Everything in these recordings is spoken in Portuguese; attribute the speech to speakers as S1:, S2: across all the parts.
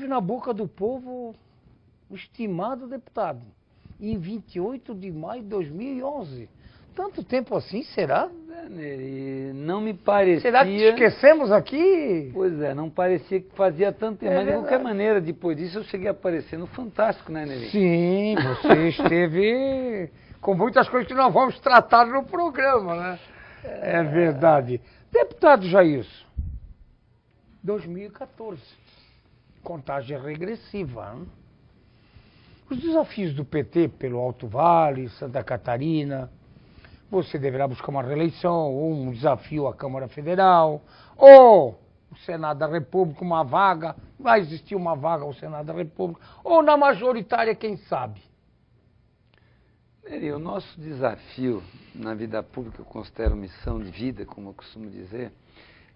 S1: esteve na boca do povo o estimado deputado, em 28 de maio de 2011. Tanto tempo assim, será?
S2: Neri, não me parecia...
S1: Será que esquecemos aqui?
S2: Pois é, não parecia que fazia tanto tempo. Mas de qualquer maneira, depois disso eu cheguei a aparecer no Fantástico, né, Neri?
S1: Sim, você esteve com muitas coisas que nós vamos tratar no programa, né? É verdade. Deputado Jailson, 2014, contagem regressiva, hein? Os desafios do PT pelo Alto Vale, Santa Catarina, você deverá buscar uma reeleição, ou um desafio à Câmara Federal, ou o Senado da República, uma vaga, vai existir uma vaga ao Senado da República, ou na majoritária, quem sabe?
S2: O nosso desafio na vida pública, eu considero missão de vida, como eu costumo dizer,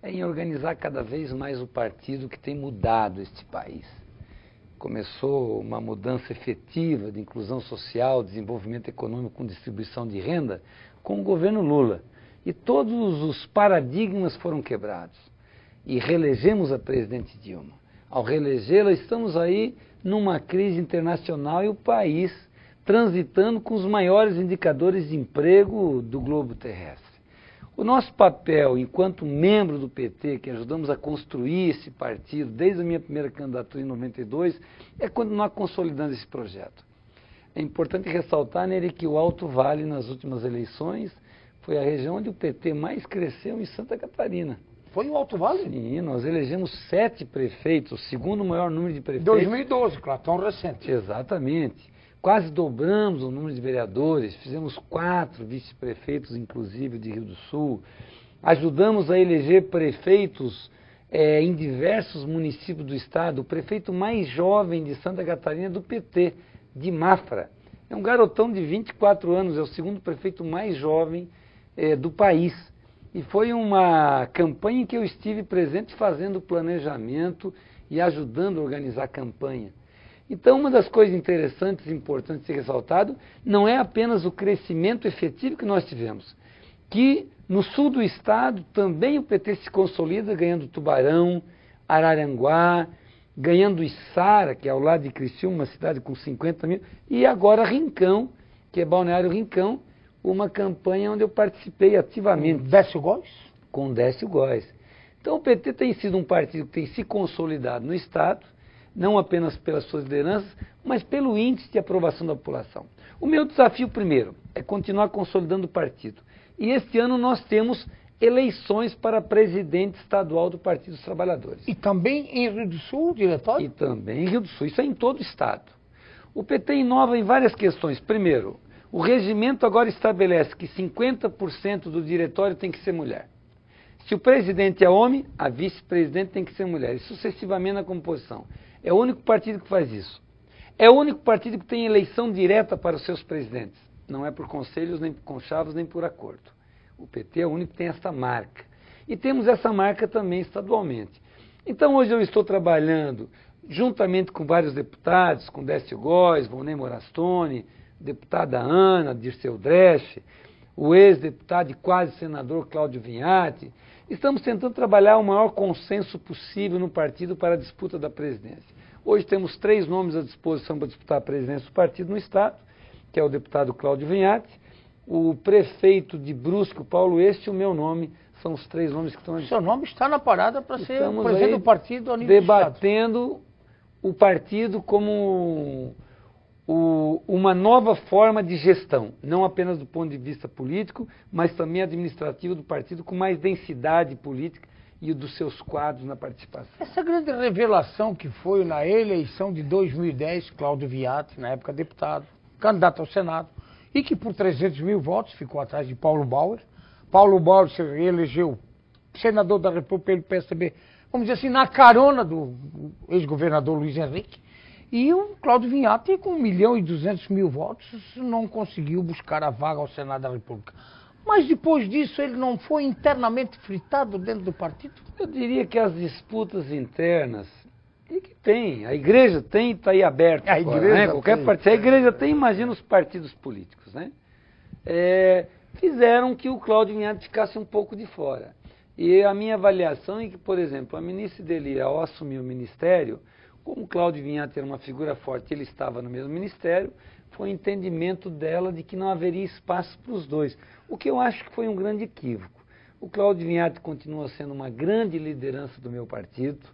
S2: é em organizar cada vez mais o partido que tem mudado este país. Começou uma mudança efetiva de inclusão social, desenvolvimento econômico com distribuição de renda com o governo Lula. E todos os paradigmas foram quebrados. E reelegemos a presidente Dilma. Ao reelegê-la, estamos aí numa crise internacional e o país transitando com os maiores indicadores de emprego do globo terrestre. O nosso papel, enquanto membro do PT, que ajudamos a construir esse partido desde a minha primeira candidatura em 92, é continuar consolidando esse projeto. É importante ressaltar, Nery, que o Alto Vale, nas últimas eleições, foi a região onde o PT mais cresceu em Santa Catarina.
S1: Foi o Alto Vale?
S2: Sim, nós elegemos 7 prefeitos, o segundo maior número de prefeitos.
S1: 2012, claro, tão recente.
S2: Exatamente. Quase dobramos o número de vereadores, fizemos 4 vice-prefeitos, inclusive, de Rio do Sul. Ajudamos a eleger prefeitos em diversos municípios do estado. O prefeito mais jovem de Santa Catarina é do PT, de Mafra. É um garotão de 24 anos, é o segundo prefeito mais jovem do país. E foi uma campanha em que eu estive presente fazendo o planejamento e ajudando a organizar a campanha. Então, uma das coisas interessantes e importantes de ser ressaltado não é apenas o crescimento efetivo que nós tivemos, que no sul do estado também o PT se consolida ganhando Tubarão, Araranguá, ganhando Içara, que é ao lado de Criciúma, uma cidade com 50 mil, e agora Rincão, que é Balneário Rincão, uma campanha onde eu participei ativamente.
S1: Décio Góes?
S2: Com Décio Góes. Então o PT tem sido um partido que tem se consolidado no estado, não apenas pelas suas lideranças, mas pelo índice de aprovação da população. O meu desafio, primeiro, é continuar consolidando o partido. E este ano nós temos eleições para presidente estadual do Partido dos Trabalhadores.
S1: E também em Rio do Sul, diretório?
S2: E também em Rio do Sul, isso é em todo o estado. O PT inova em várias questões. Primeiro, o regimento agora estabelece que 50% do diretório tem que ser mulher. Se o presidente é homem, a vice-presidente tem que ser mulher, e sucessivamente na composição. É o único partido que faz isso. É o único partido que tem eleição direta para os seus presidentes. Não é por conselhos, nem por conchavos, nem por acordo. O PT é o único que tem essa marca. E temos essa marca também estadualmente. Então hoje eu estou trabalhando juntamente com vários deputados, com Décio Góes, Volney Morastone, deputada Ana, Dirceu Dresch, o ex-deputado e quase senador Cláudio Vinhati. Estamos tentando trabalhar o maior consenso possível no partido para a disputa da presidência. Hoje temos 3 nomes à disposição para disputar a presidência do partido no estado, que é o deputado Cláudio Vinhati, o prefeito de Brusque, o Paulo Este, e o meu nome. São os 3 nomes que estão à disposição.
S1: Seu nome está na parada para ser o presidente do partido a nível
S2: debatendo o partido como uma nova forma de gestão, não apenas do ponto de vista político, mas também administrativo do partido, com mais densidade política e dos seus quadros na participação.
S1: Essa grande revelação que foi na eleição de 2010, Cláudio Vinhati, na época deputado, candidato ao Senado, e que por 300 mil votos ficou atrás de Paulo Bauer. Paulo Bauer se reelegeu senador da República pelo PSDB, vamos dizer assim, na carona do ex-governador Luiz Henrique. E o Cláudio Vinhati, com 1.200.000 votos, não conseguiu buscar a vaga ao Senado da República. Mas depois disso, ele não foi internamente fritado dentro do partido?
S2: Eu diria que as disputas internas, e que tem, a igreja tem, está aí aberta.
S1: A igreja, né?
S2: Qualquer partido, a igreja tem, imagina os partidos políticos, né? Fizeram que o Cláudio Vinhati ficasse um pouco de fora. E a minha avaliação é que, por exemplo, a ministra Ideli, ao assumir o ministério, Como o Cláudio Vinhati era uma figura forte, ele estava no mesmo ministério, foi o entendimento dela de que não haveria espaço para os dois, o que eu acho que foi um grande equívoco. O Cláudio Vinhati continua sendo uma grande liderança do meu partido,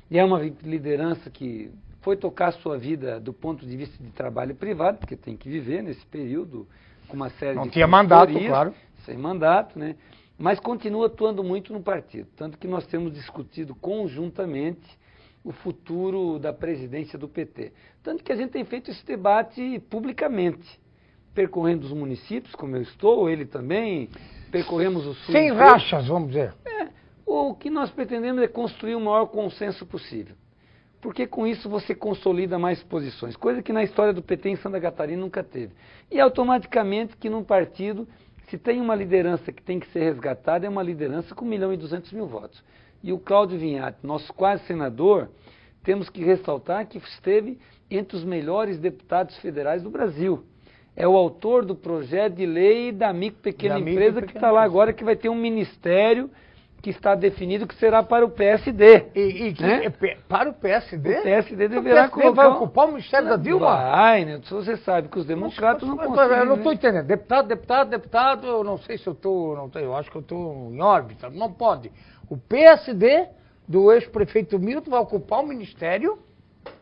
S2: e é uma liderança que foi tocar a sua vida do ponto de vista de trabalho privado, porque tem que viver nesse período com uma série de...
S1: Não tinha mandato, claro.
S2: Sem mandato, né? Mas continua atuando muito no partido, tanto que nós temos discutido conjuntamente o futuro da presidência do PT. Tanto que a gente tem feito esse debate publicamente, percorrendo os municípios, como eu estou, ele também, percorremos o sul.
S1: Sem rachas, vamos dizer.
S2: O que nós pretendemos é construir o maior consenso possível, porque com isso você consolida mais posições, coisa que na história do PT em Santa Catarina nunca teve. E automaticamente que num partido, se tem uma liderança que tem que ser resgatada, é uma liderança com 1.200.000 votos. E o Cláudio Vinhati, nosso quase senador, temos que ressaltar que esteve entre os melhores deputados federais do Brasil. É o autor do projeto de lei da micro pequena empresa que está lá agora, que vai ter um ministério que está definido que será para o PSD.
S1: Para o PSD?
S2: O PSD deverá colocar...
S1: vai ocupar o ministério da Dilma?
S2: Vai, né? Você sabe que os democratas não conseguem...
S1: Eu não estou entendendo. Deputado, eu não sei se eu estou... Eu acho que eu estou em órbita. Não pode. O PSD do ex-prefeito Milton vai ocupar o ministério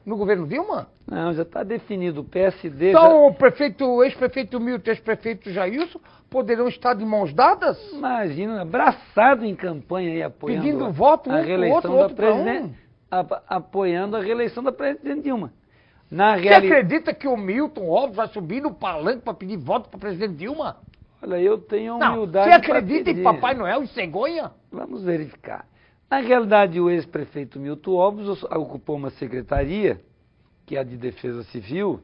S1: no governo Dilma?
S2: Não, já está definido. O PSD...
S1: Então o ex-prefeito Milton e o ex-prefeito Jailson poderão estar de mãos dadas?
S2: Imagina, abraçado em campanha aí, apoiando
S1: pedindo voto
S2: a reeleição da presidente, apoiando a reeleição da presidente Dilma.
S1: Você acredita que o Milton Óbvio vai subir no palanque para pedir voto para a presidente Dilma?
S2: Olha, eu tenho a humildade...
S1: Você acredita em Papai Noel e cegonha?
S2: Vamos verificar. Na realidade, o ex-prefeito Milton Óbvio ocupou uma secretaria, que é a de Defesa Civil,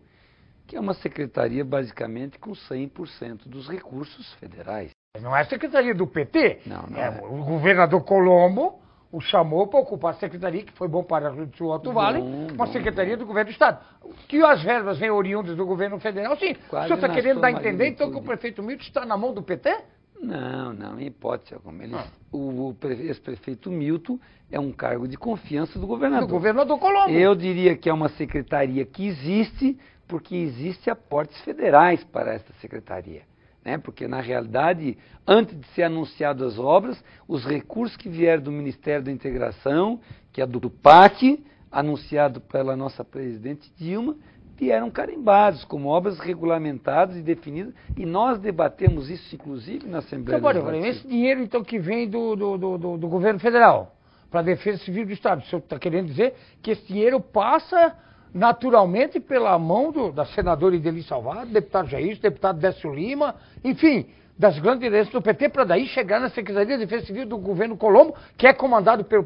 S2: que é uma secretaria basicamente com 100% dos recursos federais.
S1: Não é a secretaria do PT?
S2: Não.
S1: O governador Colombo o chamou para ocupar a secretaria, que foi bom para o Rio do Sul Alto Vale, uma secretaria do governo do Estado. Que as verbas vêm oriundas do governo federal, sim. O senhor está querendo dar a entender, então, que o prefeito Milton está na mão do PT?
S2: Não, em hipótese alguma. O ex-prefeito Milton é um cargo de confiança do governador.
S1: Do governador Colombo.
S2: Eu diria que é uma secretaria que existe, porque existe aportes federais para esta secretaria. Né? Porque, na realidade, antes de ser anunciadas as obras, os recursos que vieram do Ministério da Integração, que é do PAC, anunciado pela nossa presidente Dilma, vieram carimbados como obras regulamentadas e definidas, e nós debatemos isso, inclusive, na Assembleia Legislativa.
S1: Esse dinheiro, então, que vem do governo federal para a Defesa Civil do Estado, o senhor está querendo dizer que esse dinheiro passa naturalmente pela mão da senadora Ideli Salvador, deputado Jair, deputado Décio Lima, enfim, das grandes lideranças do PT, para daí chegar na Secretaria de Defesa Civil do governo Colombo, que é comandado pelo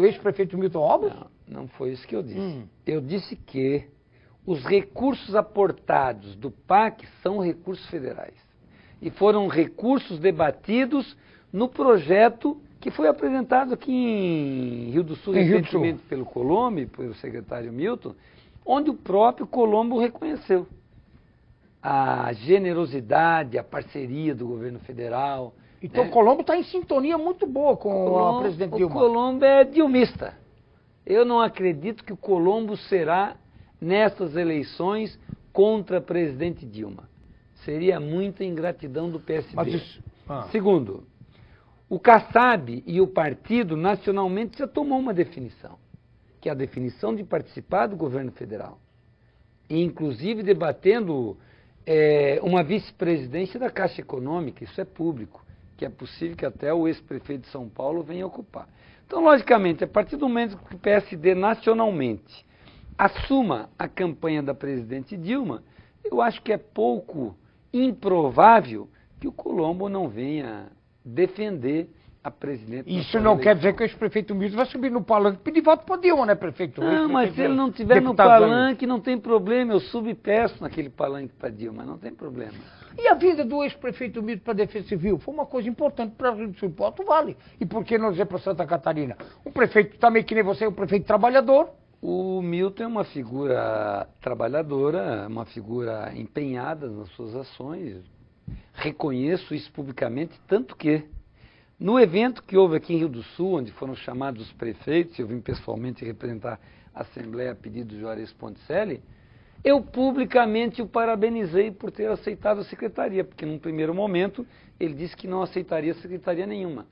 S1: ex-prefeito Milton Óbvio?
S2: Não foi isso que eu disse. Eu disse que os recursos aportados do PAC são recursos federais. E foram recursos debatidos no projeto que foi apresentado aqui em Rio do Sul, recentemente pelo Colombo e pelo secretário Milton, onde o próprio Colombo reconheceu a generosidade, a parceria do governo federal.
S1: Então o Colombo está em sintonia muito boa com a presidente Dilma.
S2: O Colombo é dilmista. Eu não acredito que o Colombo será, nessas eleições, contra a presidente Dilma. Seria muita ingratidão do PSB. Segundo, o Kassab e o partido nacionalmente já tomou uma definição, que é a definição de participar do governo federal. E, inclusive, debatendo uma vice-presidência da Caixa Econômica, isso é público, que é possível que até o ex-prefeito de São Paulo venha ocupar. Então, logicamente, a partir do momento que o PSD nacionalmente assuma a campanha da presidente Dilma, eu acho que é pouco improvável que o Colombo não venha defender a presidente.
S1: Isso não quer dizer que o ex-prefeito Milton vai subir no palanque e pedir voto para Dilma, né, prefeito?
S2: Não, mas se ele não estiver no palanque, não tem problema. Eu subo e peço naquele palanque para Dilma, não tem problema.
S1: E a vinda do ex-prefeito Milton para a Defesa Civil foi uma coisa importante para o Rio do Sul e para o Alto Vale. E por que não dizer para Santa Catarina? Um prefeito também que nem você, um prefeito trabalhador.
S2: O Milton é uma figura trabalhadora, uma figura empenhada nas suas ações. Reconheço isso publicamente, tanto que no evento que houve aqui em Rio do Sul, onde foram chamados os prefeitos, eu vim pessoalmente representar Assembleia a pedido do Juarez Ponticelli, eu publicamente o parabenizei por ter aceitado a secretaria, porque num primeiro momento ele disse que não aceitaria secretaria nenhuma.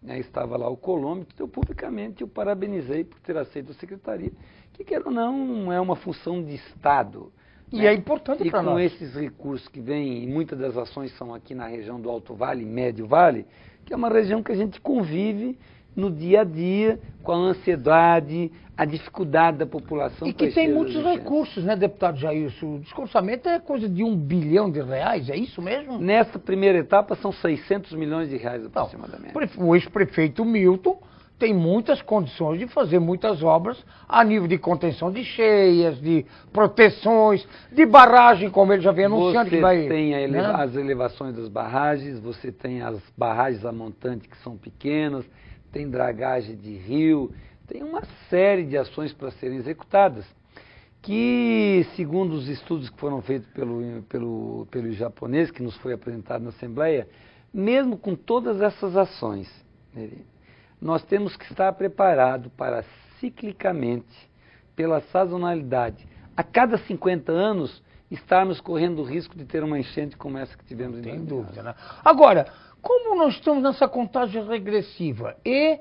S2: Estava lá o Colombo, então eu publicamente o parabenizei por ter aceito a secretaria, que quer ou não é uma função de Estado.
S1: E é importante para nós.
S2: E com esses recursos que vêm, e muitas das ações são aqui na região do Alto Vale e Médio Vale, que é uma região que a gente convive no dia a dia com a ansiedade, a dificuldade da população.
S1: E que tem muitos recursos, né, deputado Jailson? O orçamento é coisa de R$1 bilhão, é isso mesmo?
S2: Nesta primeira etapa são 600 milhões de reais aproximadamente.
S1: O ex-prefeito Milton tem muitas condições de fazer muitas obras a nível de contenção de cheias, de proteções, de barragem, como ele já vem anunciando que vai...
S2: Você tem as elevações das barragens, você tem as barragens a montante que são pequenas, tem dragagem de rio, tem uma série de ações para serem executadas, que, segundo os estudos que foram feitos pelo japonês, que nos foi apresentado na Assembleia, mesmo com todas essas ações, nós temos que estar preparados para, ciclicamente, pela sazonalidade, a cada 50 anos, estarmos correndo o risco de ter uma enchente como essa que tivemos em 2011.
S1: Sem dúvida, né? Agora, como nós estamos nessa contagem regressiva e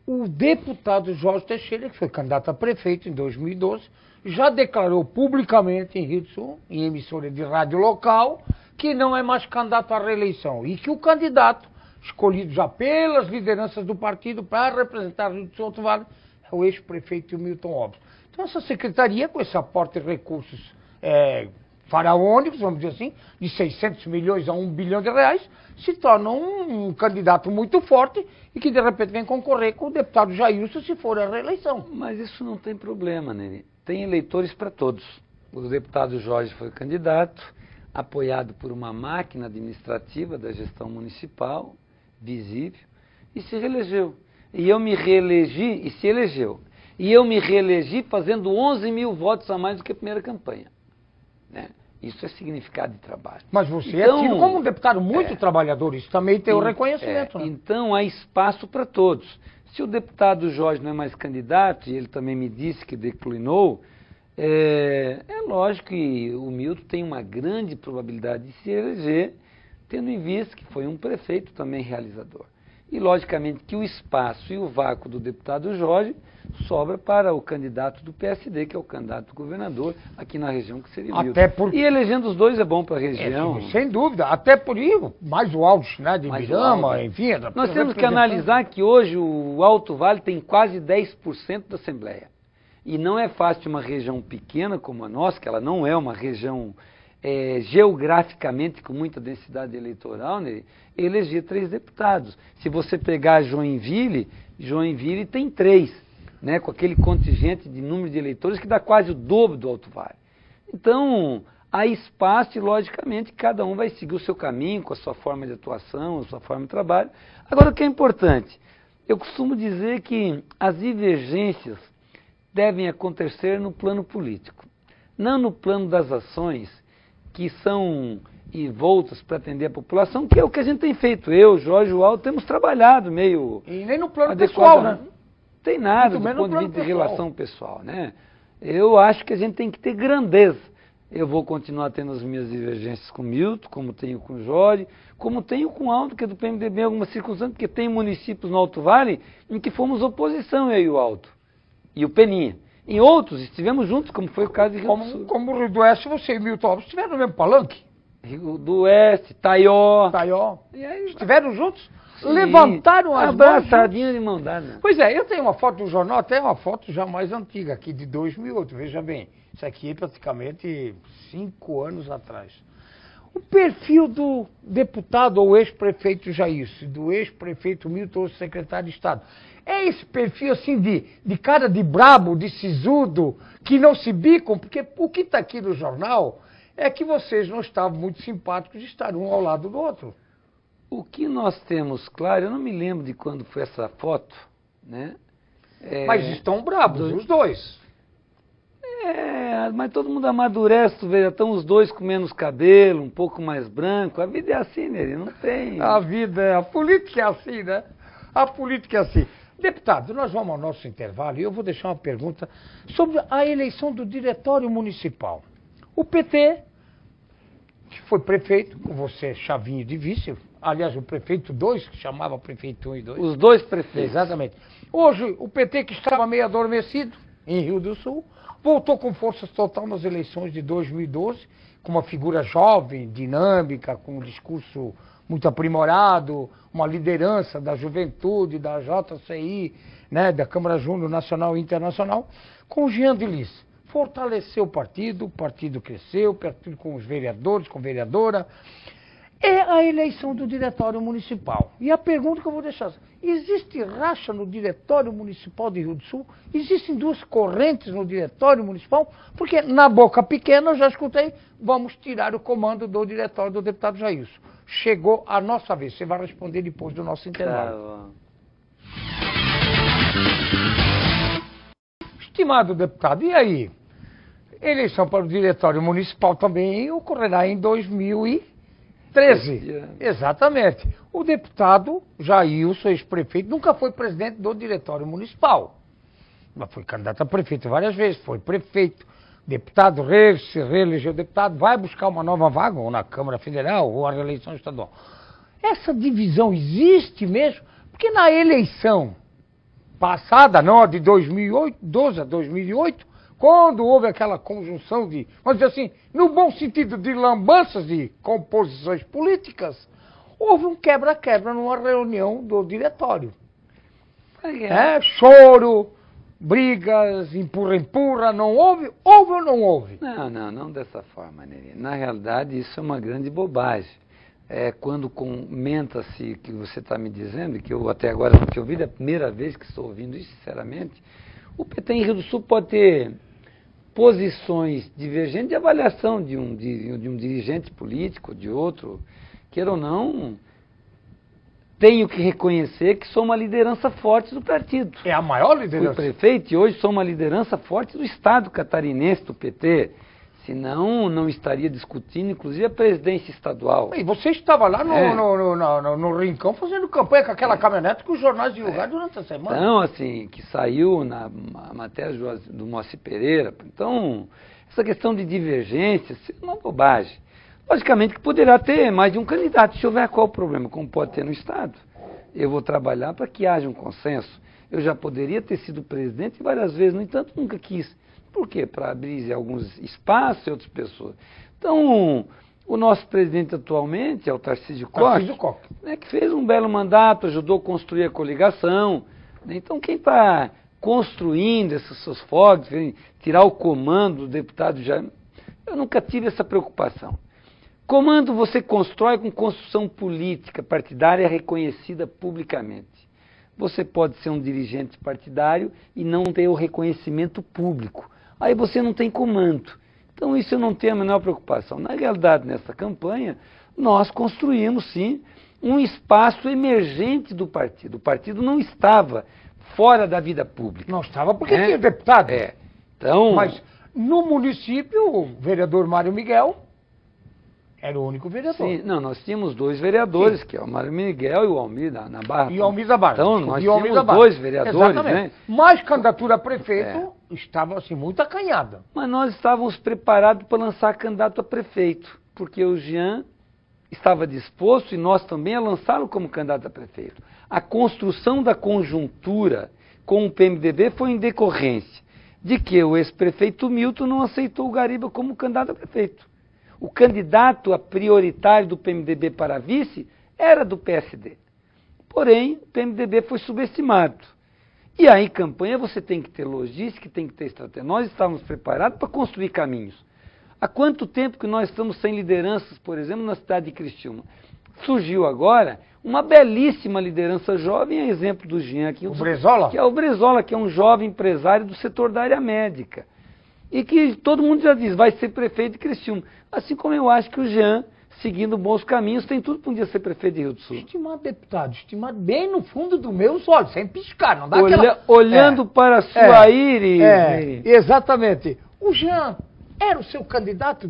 S1: o deputado Jorge Teixeira, que foi candidato a prefeito em 2012, já declarou publicamente em Rio do Sul, em emissora de rádio local, que não é mais candidato à reeleição e que o candidato escolhido já pelas lideranças do partido para representar o Rio do Sul Alto Vale é o ex-prefeito Milton Obles. Então essa secretaria, com esse aporte de recursos faraônicos, vamos dizer assim, de 600 milhões a R$1 bilhão, se torna um candidato muito forte e que de repente vem concorrer com o deputado Jailson se for a reeleição.
S2: Mas isso não tem problema, Nene. Tem eleitores para todos. O deputado Jorge foi candidato, apoiado por uma máquina administrativa da gestão municipal, visível, e se reelegeu. E eu me reelegi e se elegeu. E eu me reelegi fazendo 11 mil votos a mais do que a primeira campanha. Né? Isso é significado de trabalho.
S1: Mas você é tido como um deputado muito trabalhador, isso também tem o reconhecimento. Né?
S2: Então há espaço para todos. Se o deputado Jorge não é mais candidato, e ele também me disse que declinou, é lógico que o Milton tem uma grande probabilidade de se eleger, tendo em vista que foi um prefeito também realizador. E, logicamente, que o espaço e o vácuo do deputado Jorge sobra para o candidato do PSD, que é o candidato governador aqui na região, que seria o Milton. E elegendo os dois é bom para a região.
S1: Sem dúvida, até por isso, mais o Alto, né, de Ibirama, enfim.
S2: Nós temos que analisar que hoje o Alto Vale tem quase 10% da Assembleia. E não é fácil uma região pequena como a nossa, que ela não é uma região geograficamente com muita densidade eleitoral, né, eleger 3 deputados. Se você pegar Joinville tem 3, né, com aquele contingente de número de eleitores que dá quase o dobro do Alto Vale. Então, há espaço e, logicamente, cada um vai seguir o seu caminho, com a sua forma de atuação, a sua forma de trabalho. Agora, o que é importante? Eu costumo dizer que as divergências devem acontecer no plano político, não no plano das ações, que são voltas para atender a população, que é o que a gente tem feito. Eu, Jorge e o Alto, temos trabalhado meio...
S1: E nem no plano pessoal, né?
S2: Não tem nada do ponto de vista de relação pessoal, né? Eu acho que a gente tem que ter grandeza. Eu vou continuar tendo as minhas divergências com o Milton, como tenho com o Jorge, como tenho com o Alto, que é do PMDB em algumas circunstâncias, porque tem municípios no Alto Vale em que fomos oposição, eu e o Alto, e o Peninha. Em outros, estivemos juntos, como foi o caso de Rio do Sul.
S1: Como o Rio do Oeste, você e Milton Alves estiveram no mesmo palanque?
S2: Rio do Oeste, Taió.
S1: E aí, estiveram juntos? Sim. Levantaram as mãos.
S2: Abraçadinho de mão dada.
S1: Pois é, eu tenho uma foto do jornal, até uma foto já mais antiga, aqui de 2008, veja bem. Isso aqui é praticamente 5 anos atrás. O perfil do deputado ou ex-prefeito Jailson, do ex-prefeito Milton, secretário de Estado, é esse perfil assim de cara de brabo, de sisudo, que não se bicam, porque o que está aqui no jornal é que vocês não estavam muito simpáticos de estar um ao lado do outro.
S2: O que nós temos, claro, eu não me lembro de quando foi essa foto, né?
S1: Mas estão bravos, os dois.
S2: Mas todo mundo amadurece, tu vê, já estão os dois com menos cabelo, um pouco mais branco. A vida é assim, né? Não tem...
S1: A política é assim, né? A política é assim. Deputado, nós vamos ao nosso intervalo e eu vou deixar uma pergunta sobre a eleição do Diretório Municipal. O PT, que foi prefeito, com você, Chavinho de vice, aliás, o prefeito 2, que chamava prefeito 1 e 2.
S2: Os dois prefeitos.
S1: Exatamente. Hoje, o PT, que estava meio adormecido em Rio do Sul, voltou com força total nas eleições de 2012, com uma figura jovem, dinâmica, com um discurso muito aprimorado, uma liderança da juventude, da JCI, né, da Câmara Júnior Nacional e Internacional, com o Jean Delis. Fortaleceu o partido cresceu, partido com os vereadores, com vereadora. É a eleição do Diretório Municipal. E a pergunta que eu vou deixar: existe racha no Diretório Municipal de Rio do Sul? Existem duas correntes no Diretório Municipal? Porque na boca pequena eu já escutei, vamos tirar o comando do Diretório do deputado Jailson. Chegou a nossa vez. Você vai responder depois do nosso intervalo. Estimado deputado, e aí? Eleição para o Diretório Municipal também ocorrerá em 2013. Exatamente. O deputado Jailson, ex-prefeito, nunca foi presidente do Diretório Municipal. Mas foi candidato a prefeito várias vezes, foi prefeito, deputado, se reelegeu deputado, vai buscar uma nova vaga, ou na Câmara Federal, ou a reeleição estadual. Essa divisão existe mesmo, porque na eleição passada, não, de 2012 a 2008, quando houve aquela conjunção de, vamos dizer assim, no bom sentido de lambanças de composições políticas, houve um quebra-quebra numa reunião do diretório. Choro, brigas, empurra-empurra, não houve? Houve ou não houve?
S2: Não dessa forma, Neri. Na realidade, isso é uma grande bobagem. Quando comenta-se que você está me dizendo, que eu até agora não tinha ouvido, é a primeira vez que estou ouvindo isso, sinceramente, o PT em Rio do Sul pode ter posições divergentes de avaliação de um dirigente político, de outro, queira ou não, tenho que reconhecer que sou uma liderança forte do partido.
S1: É a maior liderança.
S2: Fui prefeito e hoje sou uma liderança forte do Estado catarinense, do PT. Senão, não estaria discutindo, inclusive, a presidência estadual.
S1: E você estava lá no Rincão fazendo campanha com aquela caminhonete que os jornais divulgaram durante a semana.
S2: Então, assim, que saiu na matéria do Moacir Pereira. Então, essa questão de divergência é uma bobagem. Logicamente que poderá ter mais de um candidato. Se houver, qual o problema? Como pode ter no Estado. Eu vou trabalhar para que haja um consenso. Eu já poderia ter sido presidente várias vezes, no entanto, nunca quis. Por quê? Para abrir alguns espaços e outras pessoas. Então, o nosso presidente atualmente é o Tarcísio Costa, que fez um belo mandato, ajudou a construir a coligação. Né? Então, quem está construindo esses seus fogos, tirar o comando do deputado Jair, eu nunca tive essa preocupação. Comando você constrói com construção política partidária reconhecida publicamente. Você pode ser um dirigente partidário e não ter o reconhecimento público. Aí você não tem comando. Então isso eu não tenho a menor preocupação. Na realidade, nessa campanha, nós construímos sim um espaço emergente do partido. O partido não estava fora da vida pública.
S1: Não estava porque tinha deputado.
S2: Então,
S1: mas no município, o vereador Mário Miguel era o único vereador.
S2: Sim, nós tínhamos dois vereadores, que é o Mário Miguel e o Almir na Barra.
S1: E o Almir da Barra.
S2: Então, nós tínhamos dois vereadores,
S1: exatamente,
S2: né?
S1: Mas candidatura a prefeito estava assim muito acanhada.
S2: Mas nós estávamos preparados para lançar candidato a prefeito, porque o Jean estava disposto, e nós também, a lançá-lo como candidato a prefeito. A construção da conjuntura com o PMDB foi em decorrência de que o ex-prefeito Milton não aceitou o Gariba como candidato a prefeito. O candidato a prioritário do PMDB para vice era do PSD. Porém, o PMDB foi subestimado. E aí, em campanha, você tem que ter logística, tem que ter estratégia. Nós estávamos preparados para construir caminhos. Há quanto tempo que nós estamos sem lideranças, por exemplo, na cidade de Criciúma? Surgiu agora uma belíssima liderança jovem, a exemplo do Jean aqui.
S1: O Brezola?
S2: Que é o Brezola, que é um jovem empresário do setor da área médica. E que todo mundo já diz, vai ser prefeito de Criciúma. Assim como eu acho que o Jean, seguindo bons caminhos, tem tudo para um dia ser prefeito de Rio do Sul.
S1: Estimado deputado, estimado bem no fundo dos meus olhos, sem piscar, não dá
S2: olhando para a sua íris.
S1: Exatamente. O Jean era o seu candidato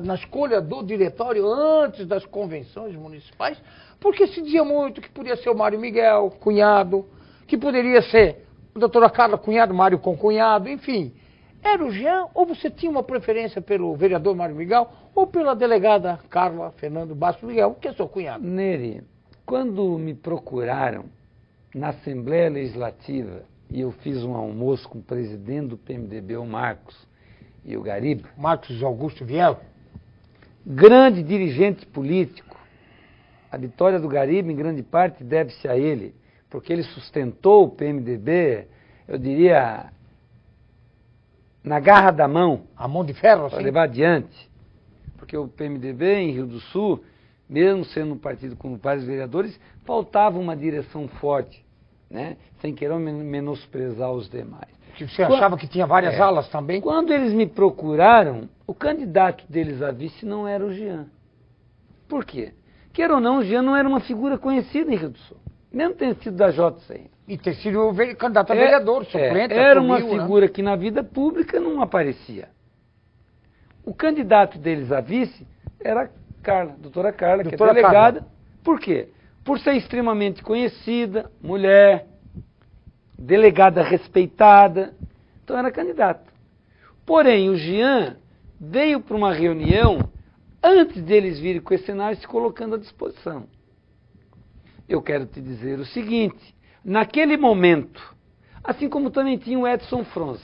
S1: na escolha do diretório antes das convenções municipais, porque se dizia muito que podia ser o Mário Miguel, cunhado, que poderia ser a doutora Carla Cunhado, Mário Concunhado, enfim. Era o Jean ou você tinha uma preferência pelo vereador Mário Miguel ou pela delegada Carla Fernando Bastos Miguel, que é seu cunhado?
S2: Neri, quando me procuraram na Assembleia Legislativa e eu fiz um almoço com o presidente do PMDB, o Marcos, e o Garibe.
S1: Marcos Augusto Viel.
S2: Grande dirigente político. A vitória do Garibe, em grande parte, deve-se a ele, porque ele sustentou o PMDB, eu diria, na garra da mão.
S1: A mão de ferro, assim?
S2: Para levar adiante. Porque o PMDB, em Rio do Sul, mesmo sendo um partido com vários vereadores, faltava uma direção forte, né? Sem querer menosprezar os demais.
S1: Que você achava que tinha várias alas também?
S2: Quando eles me procuraram, o candidato deles a vice não era o Jean. Por quê? Queira ou não, o Jean não era uma figura conhecida em Rio do Sul. Mesmo tendo sido da JCM.
S1: E ter sido candidato a vereador, suplente.
S2: Era uma figura que na vida pública não aparecia. O candidato deles a vice era Carla, doutora Carla, que é delegada. Carla. Por quê? Por ser extremamente conhecida, mulher, delegada respeitada, então era candidato. Porém, o Jean veio para uma reunião antes deles virem com esse cenário se colocando à disposição. Eu quero te dizer o seguinte, naquele momento, assim como também tinha o Edson Fronza,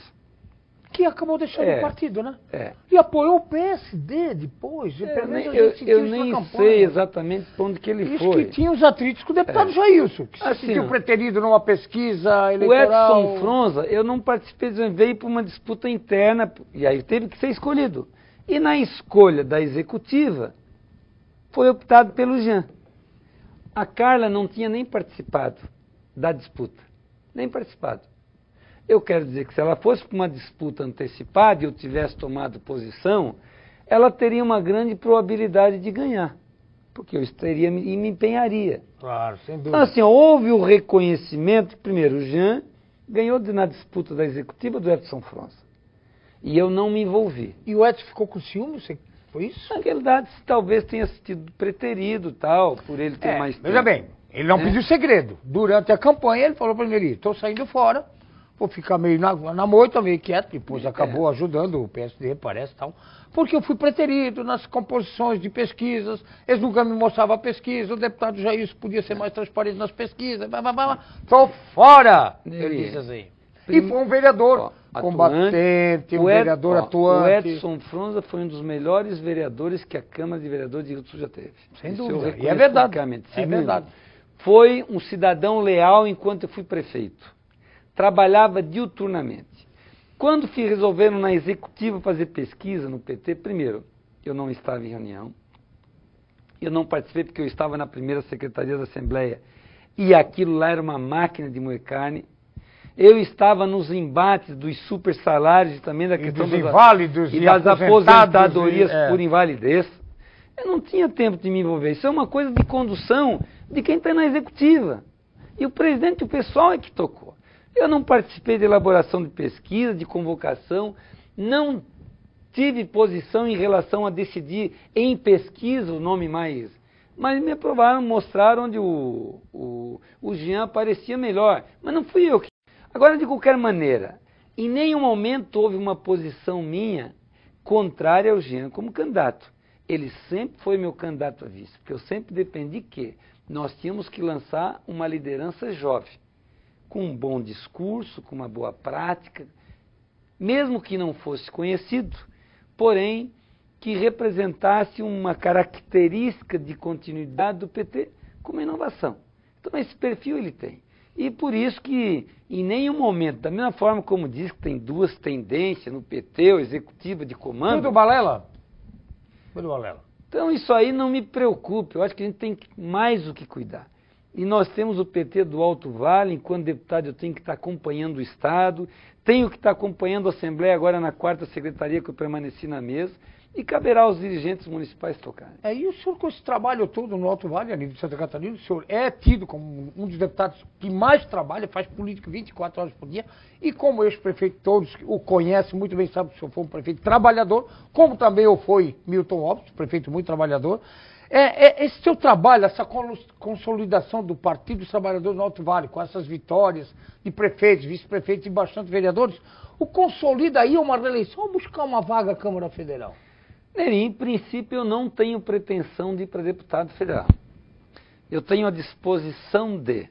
S1: que acabou deixando o partido, né?
S2: É.
S1: E apoiou o PSD depois.
S2: Eu nem sei exatamente para onde que ele foi.
S1: Isso que tinha os atritos com o deputado Jailson, que se sentiu preterido numa pesquisa eleitoral.
S2: O Edson Fronza, eu não participei, veio para uma disputa interna, e aí teve que ser escolhido. E na escolha da executiva, foi optado pelo Jean. A Carla não tinha nem participado da disputa. Nem participado. Eu quero dizer que se ela fosse para uma disputa antecipada e eu tivesse tomado posição, ela teria uma grande probabilidade de ganhar. Porque eu estaria e me empenharia.
S1: Claro, sem dúvida.
S2: Então, assim, houve o reconhecimento. Primeiro, o Jean ganhou na disputa da executiva do Edson Fronza. E eu não me envolvi.
S1: E o Edson ficou com ciúme? Foi isso?
S2: Na realidade, talvez tenha sido preterido, tal, por ele ter mais tempo.
S1: Veja bem, ele não pediu segredo. Durante a campanha, ele falou para mim, estou saindo fora. Vou ficar meio na moita, meio quieto, depois acabou ajudando o PSD, parece, tal. Porque eu fui preterido nas composições de pesquisas, eles nunca me mostravam a pesquisa, o deputado Jair podia ser mais transparente nas pesquisas, estou fora, ele disse assim. E foi um vereador combatente, um vereador atuante.
S2: O Edson Fronza foi um dos melhores vereadores que a Câmara de Vereadores de Rio do Sul já teve.
S1: Sem dúvida, e é verdade.
S2: É verdade. Foi um cidadão leal enquanto eu fui prefeito. Trabalhava diuturnamente. Quando resolveram na executiva fazer pesquisa no PT, primeiro, eu não estava em reunião, eu não participei porque eu estava na primeira secretaria da Assembleia e aquilo lá era uma máquina de moer carne. Eu estava nos embates dos super salários e também da questão
S1: dos inválidos
S2: e das aposentadorias por invalidez. Eu não tinha tempo de me envolver. Isso é uma coisa de condução de quem está na executiva. E o presidente e o pessoal é que tocou. Eu não participei de elaboração de pesquisa, de convocação, não tive posição em relação a decidir em pesquisa o nome mais... Mas me aprovaram, mostraram onde o Jean aparecia melhor. Mas não fui eu que... Agora, de qualquer maneira, em nenhum momento houve uma posição minha contrária ao Jean como candidato. Ele sempre foi meu candidato a vice, porque eu sempre dependi que nós tínhamos que lançar uma liderança jovem, com um bom discurso, com uma boa prática, mesmo que não fosse conhecido, porém que representasse uma característica de continuidade do PT como inovação. Então esse perfil ele tem. E por isso que em nenhum momento, da mesma forma como diz que tem duas tendências no PT, o executivo de comando...
S1: Tudo balela? Tudo balela.
S2: Então isso aí não me preocupa, eu acho que a gente tem mais do que cuidar. E nós temos o PT do Alto Vale, enquanto deputado eu tenho que estar acompanhando o Estado, tenho que estar acompanhando a Assembleia agora na 4ª Secretaria que eu permaneci na mesa, e caberá aos dirigentes municipais tocarem.
S1: E o senhor com esse trabalho todo no Alto Vale, a nível de Santa Catarina, o senhor é tido como um dos deputados que mais trabalha, faz política 24 horas por dia, e como ex-prefeito, todos o conhecem muito bem, sabem que o senhor foi um prefeito trabalhador, como também eu fui Milton Óbidos, prefeito muito trabalhador. Esse seu trabalho, essa consolidação do Partido dos Trabalhadores no Alto Vale, com essas vitórias de prefeitos, vice-prefeitos e bastante vereadores, o consolida aí uma reeleição ou buscar uma vaga à Câmara Federal?
S2: Neri, em princípio eu não tenho pretensão de ir para deputado federal. Eu tenho a disposição de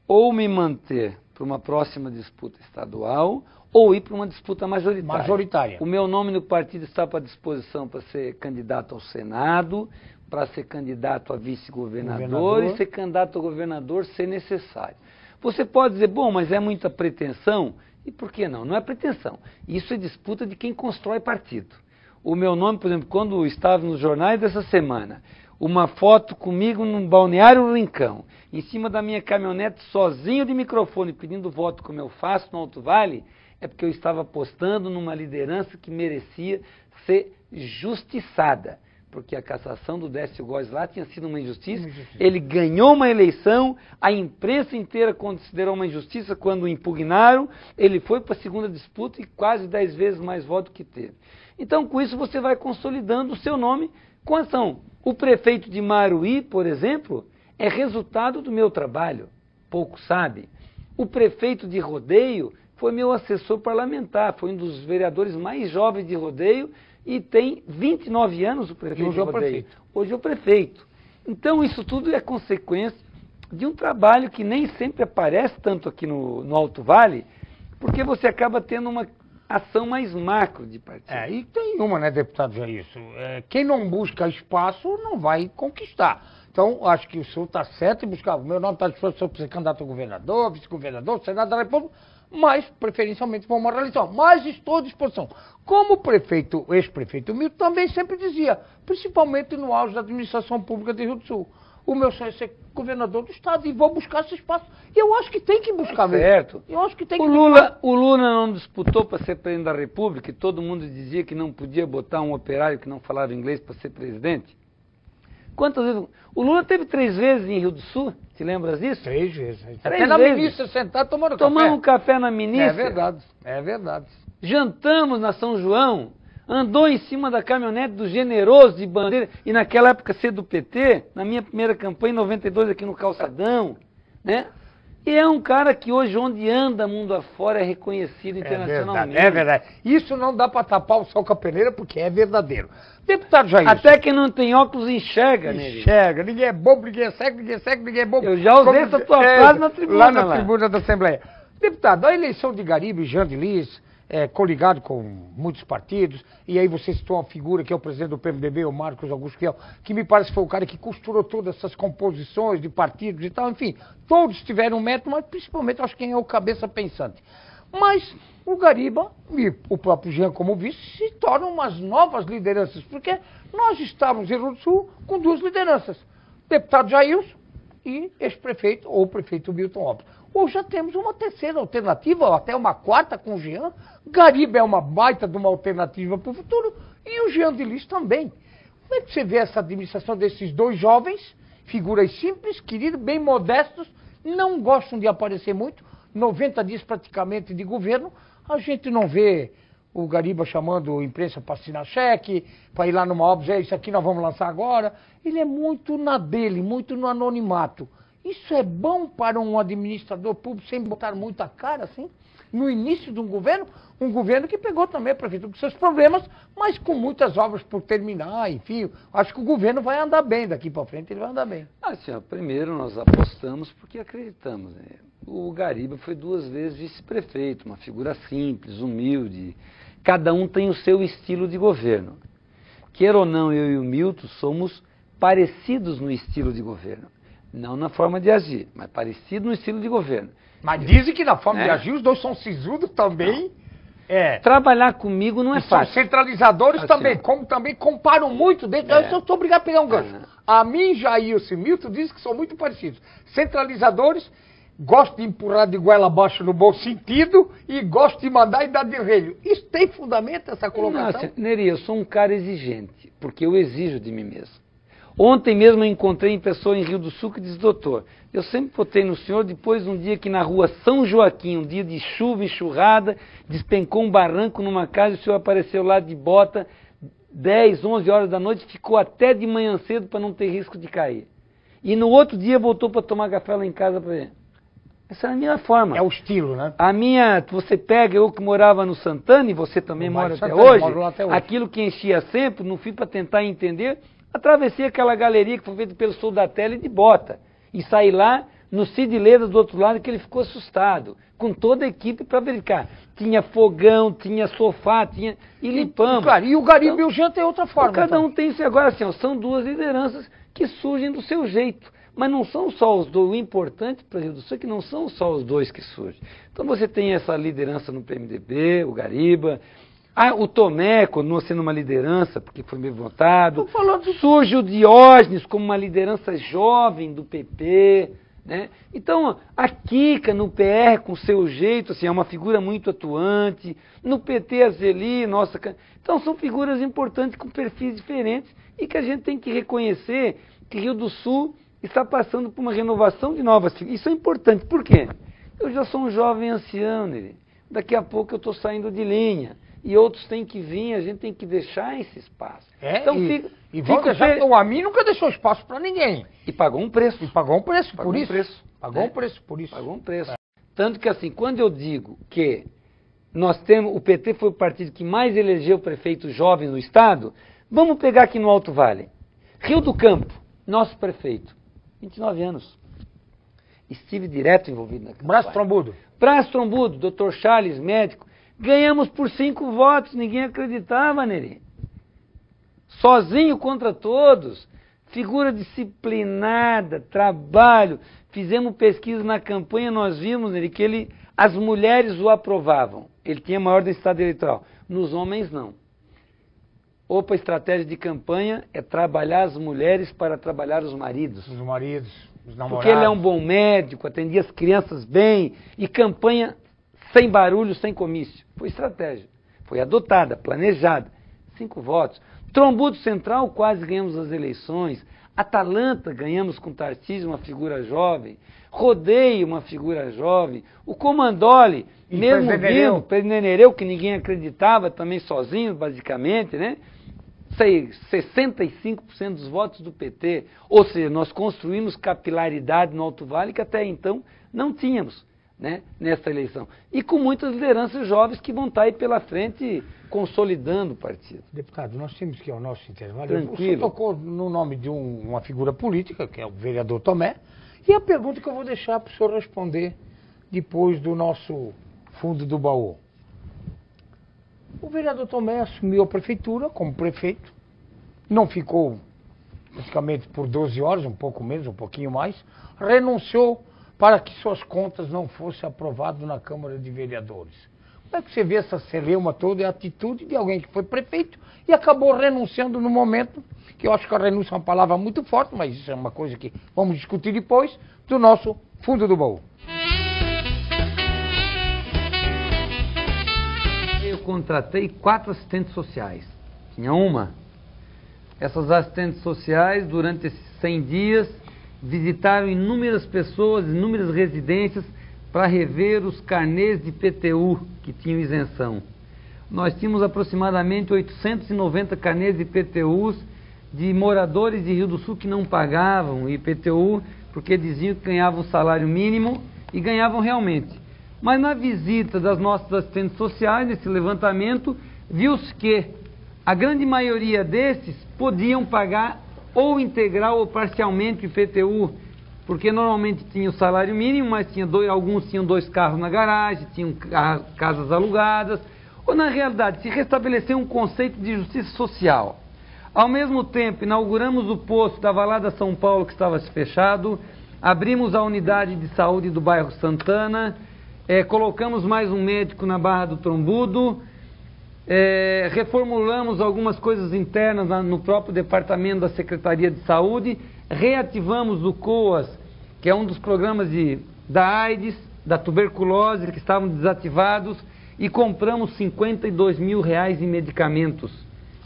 S2: ou me manter para uma próxima disputa estadual ou ir para uma disputa majoritária. O meu nome no partido está à disposição para ser candidato ao Senado, para ser candidato a vice-governador e ser candidato a governador se necessário. Você pode dizer, bom, mas é muita pretensão? E por que não? Não é pretensão. Isso é disputa de quem constrói partido. O meu nome, por exemplo, quando estava nos jornais dessa semana, uma foto comigo num balneário Rincão, em cima da minha caminhonete, sozinho de microfone, pedindo voto como eu faço no Alto Vale, é porque eu estava apostando numa liderança que merecia ser justiçada. Porque a cassação do Décio Góes lá tinha sido uma injustiça. Ele ganhou uma eleição, a imprensa inteira considerou uma injustiça quando o impugnaram, ele foi para a segunda disputa e quase 10 vezes mais voto que teve. Então, com isso, você vai consolidando o seu nome com ação. O prefeito de Maruí, por exemplo, é resultado do meu trabalho, pouco sabe. O prefeito de Rodeio foi meu assessor parlamentar, foi um dos vereadores mais jovens de Rodeio e tem 29 anos o prefeito de Rodeio. Hoje é o prefeito. Então, isso tudo é consequência de um trabalho que nem sempre aparece tanto aqui no Alto Vale, porque você acaba tendo uma ação mais macro de partido.
S1: E tem uma, né, deputado Jair? Quem não busca espaço não vai conquistar. Então, acho que o senhor está certo em buscar. O meu nome está disposto para ser candidato a governador, vice-governador, senador da República, mas, preferencialmente, para uma reeleição. Mas estou à disposição. Como o prefeito, ex-prefeito Milton, também sempre dizia, principalmente no auge da administração pública de Rio do Sul, o meu sonho é ser governador do estado e vou buscar esse espaço. E eu acho que tem que buscar mesmo.
S2: Certo.
S1: Eu acho que tem que
S2: buscar. O Lula não disputou para ser presidente da República e todo mundo dizia que não podia botar um operário que não falava inglês para ser presidente? Quantas vezes? O Lula teve 3 vezes em Rio do Sul, te lembras disso?
S1: 3 vezes.
S2: Até na
S1: ministra sentado tomando café.
S2: Tomamos um café na ministra.
S1: É verdade, é verdade.
S2: Jantamos na São João, andou em cima da caminhonete do Generoso de Bandeira, e naquela época ser do PT, na minha primeira campanha em 92 aqui no Calçadão, né? E é um cara que hoje, onde anda mundo afora, é reconhecido internacionalmente.
S1: É verdade. Isso não dá para tapar o sol com a peneira, porque é verdadeiro. Deputado Jair.
S2: Até quem não tem óculos enxerga nele.
S1: Enxerga. Ninguém é bobo, ninguém é cego, ninguém é bobo.
S2: Eu já usei essa tua frase na tribuna.
S1: Lá na tribuna da Assembleia. Deputado, a eleição de Gariba e Jean de Lis, coligado com muitos partidos, e aí você citou uma figura que é o presidente do PMDB, o Marcos Augusto Fiel, que me parece que foi o cara que costurou todas essas composições de partidos e tal, enfim, todos tiveram um método, mas principalmente acho que quem é o cabeça pensante. Mas o Gariba e o próprio Jean como vice se tornam umas novas lideranças, porque nós estávamos em Rio do Sul com 2 lideranças, deputado Jailson e ex-prefeito ou prefeito Milton Óbvio. Hoje já temos uma terceira alternativa, ou até uma quarta com o Jean. Gariba é uma baita de uma alternativa para o futuro e o Jean de Lis também. Como é que você vê essa administração desses 2 jovens, figuras simples, queridos, bem modestos, não gostam de aparecer muito, 90 dias praticamente de governo, a gente não vê o Gariba chamando a imprensa para assinar cheque, para ir lá numa obra, isso aqui nós vamos lançar agora. Ele é muito na dele, muito no anonimato. Isso é bom para um administrador público sem botar muita cara, assim? No início de um governo que pegou também a prefeitura com seus problemas, mas com muitas obras por terminar, enfim. Acho que o governo vai andar bem daqui para frente, ele vai andar bem.
S2: Primeiro nós apostamos porque acreditamos, né? O Gariba foi 2 vezes vice-prefeito, uma figura simples, humilde. Cada um tem o seu estilo de governo. Queira ou não, eu e o Milton somos parecidos no estilo de governo. Não na forma de agir, mas parecido no estilo de governo.
S1: Mas dizem que na forma de agir os 2 são sisudos também.
S2: Trabalhar comigo não é fácil.
S1: São centralizadores também, como também comparam muito. Eu estou obrigado a pegar um gancho. A mim, Jailson e Milton dizem que são muito parecidos. Centralizadores, gostam de empurrar de goela abaixo no bom sentido e gostam de mandar e dar de relho. Isso tem fundamento, essa colocação?
S2: Neri, eu sou um cara exigente, porque eu exijo de mim mesmo. Ontem mesmo eu encontrei em pessoa em Rio do Sul que disse, doutor, eu sempre votei no senhor, depois um dia que na rua São Joaquim, um dia de chuva, enxurrada, despencou um barranco numa casa e o senhor apareceu lá de bota, 10, 11 horas da noite, ficou até de manhã cedo para não ter risco de cair. E no outro dia voltou para tomar café lá em casa para ver. Essa é a minha forma.
S1: É o estilo, né?
S2: A minha, você pega, eu que morava no Santana, e você também mora até hoje, aquilo que enchia sempre, não fui para tentar entender, atravessei aquela galeria que foi feita pelo Soldatelli de bota, e saí lá no Cid Ledas do outro lado, que ele ficou assustado, com toda a equipe para verificar. Tinha fogão, tinha sofá, tinha... E limpamos.
S1: Claro, e o Gariba e o Janta é outra forma.
S2: Cada um tem isso. Agora, assim, ó, são duas lideranças que surgem do seu jeito. Mas não são só os dois. O importante para o Rio do Sul é que não são só os dois que surgem. Então você tem essa liderança no PMDB, o Gariba. O Tomé continua sendo uma liderança, porque foi bem votado. Surge o Diógenes como uma liderança jovem do PP. Né? Então, a Kika no PR, com seu jeito, assim, é uma figura muito atuante. No PT, a Zeli, nossa... Então, são figuras importantes com perfis diferentes e que a gente tem que reconhecer que Rio do Sul está passando por uma renovação de novas figuras. Isso é importante. Por quê? Eu já sou um jovem ancião, né? Daqui a pouco eu estou saindo de linha. E outros têm que vir, a gente tem que deixar esse espaço.
S1: Então, o Amin nunca deixou espaço para ninguém.
S2: E pagou um preço.
S1: Pagou um preço por isso.
S2: Pagou um preço. Tanto que assim, quando eu digo que nós temos, o PT foi o partido que mais elegeu prefeitos jovens no estado, vamos pegar aqui no Alto Vale. Rio do Campo, nosso prefeito, 29 anos. Estive direto envolvido na campanha. Brás Trombudo, Dr. Charles, médico. Ganhamos por 5 votos, ninguém acreditava nele. Sozinho contra todos. Figura disciplinada, trabalho. Fizemos pesquisa na campanha, nós vimos nele que as mulheres o aprovavam. Ele tinha maior densidade eleitoral. Nos homens, não. Opa, estratégia de campanha é trabalhar as mulheres para trabalhar os maridos.
S1: Os maridos, os namorados.
S2: Porque ele é um bom médico, atendia as crianças bem, e campanha sem barulho, sem comício. Foi estratégia. Foi adotada, planejada. 5 votos. Trombudo Central, quase ganhamos as eleições. Atalanta, ganhamos com Tarcísio, uma figura jovem. Rodeio, uma figura jovem. O Comandoli, e mesmo vindo, Pedro que ninguém acreditava, também sozinho, basicamente, né? 65% dos votos do PT. Ou seja, nós construímos capilaridade no Alto Vale que até então não tínhamos, né, nessa eleição. E com muitas lideranças jovens que vão estar aí pela frente consolidando o partido.
S1: Deputado, nós temos que ir ao nosso intervalo.
S2: Tranquilo.
S1: O senhor tocou no nome de uma figura política, que é o vereador Tomé, e a pergunta que eu vou deixar para o senhor responder depois do nosso fundo do baú. O vereador Tomé assumiu a prefeitura como prefeito, não ficou praticamente por 12 horas, um pouco menos, um pouquinho mais, renunciou para que suas contas não fossem aprovadas na Câmara de Vereadores. Como é que você vê essa celeuma toda e a atitude de alguém que foi prefeito e acabou renunciando no momento, que eu acho que a renúncia é uma palavra muito forte, mas isso é uma coisa que vamos discutir depois, do nosso fundo do baú.
S2: Eu contratei 4 assistentes sociais. Tinha uma. Essas assistentes sociais, durante esses 100 dias, visitaram inúmeras pessoas, inúmeras residências, para rever os carnês de IPTU que tinham isenção. Nós tínhamos aproximadamente 890 carnês de IPTUs de moradores de Rio do Sul que não pagavam IPTU porque diziam que ganhavam salário mínimo e ganhavam realmente. Mas na visita das nossas assistentes sociais, nesse levantamento, viu-se que a grande maioria desses podiam pagar ou integral ou parcialmente o IPTU, porque normalmente tinha o salário mínimo, mas alguns tinham 2 carros na garagem, tinham casas alugadas, ou na realidade se restabeleceu um conceito de justiça social. Ao mesmo tempo, inauguramos o posto da Valada São Paulo, que estava fechado, abrimos a unidade de saúde do bairro Santana, colocamos mais um médico na Barra do Trombudo, reformulamos algumas coisas internas no próprio departamento da Secretaria de Saúde, reativamos o COAS, que é um dos programas da AIDS, da tuberculose, que estavam desativados, e compramos R$52 mil em medicamentos,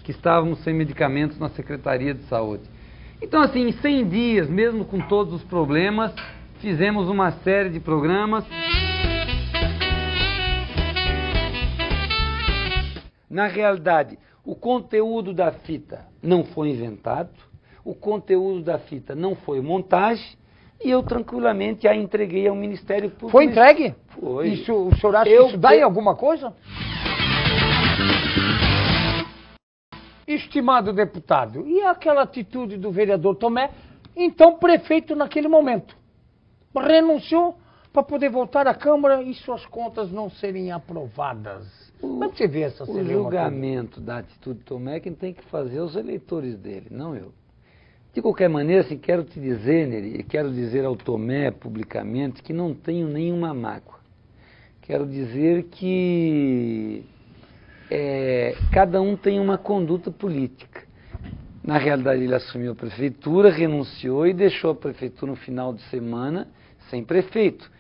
S2: que estávamos sem medicamentos na Secretaria de Saúde. Então, assim, em 100 dias, mesmo com todos os problemas, fizemos uma série de programas. Na realidade, O conteúdo da fita não foi inventado, o conteúdo da fita não foi montagem, e eu tranquilamente a entreguei ao Ministério Público.
S1: Foi entregue?
S2: Foi.
S1: Isso, o senhor acha que isso dá em alguma coisa? Estimado deputado, e aquela atitude do vereador Tomé, então prefeito naquele momento, renunciou para poder voltar à Câmara e suas contas não serem aprovadas? Como é que você vê essa
S2: O julgamento da atitude do Tomé quem tem que fazer os eleitores dele, não eu. De qualquer maneira, assim, quero te dizer, Neri, quero dizer ao Tomé publicamente que não tenho nenhuma mágoa. Quero dizer que cada um tem uma conduta política. Na realidade, ele assumiu a prefeitura, renunciou e deixou a prefeitura no final de semana sem prefeito,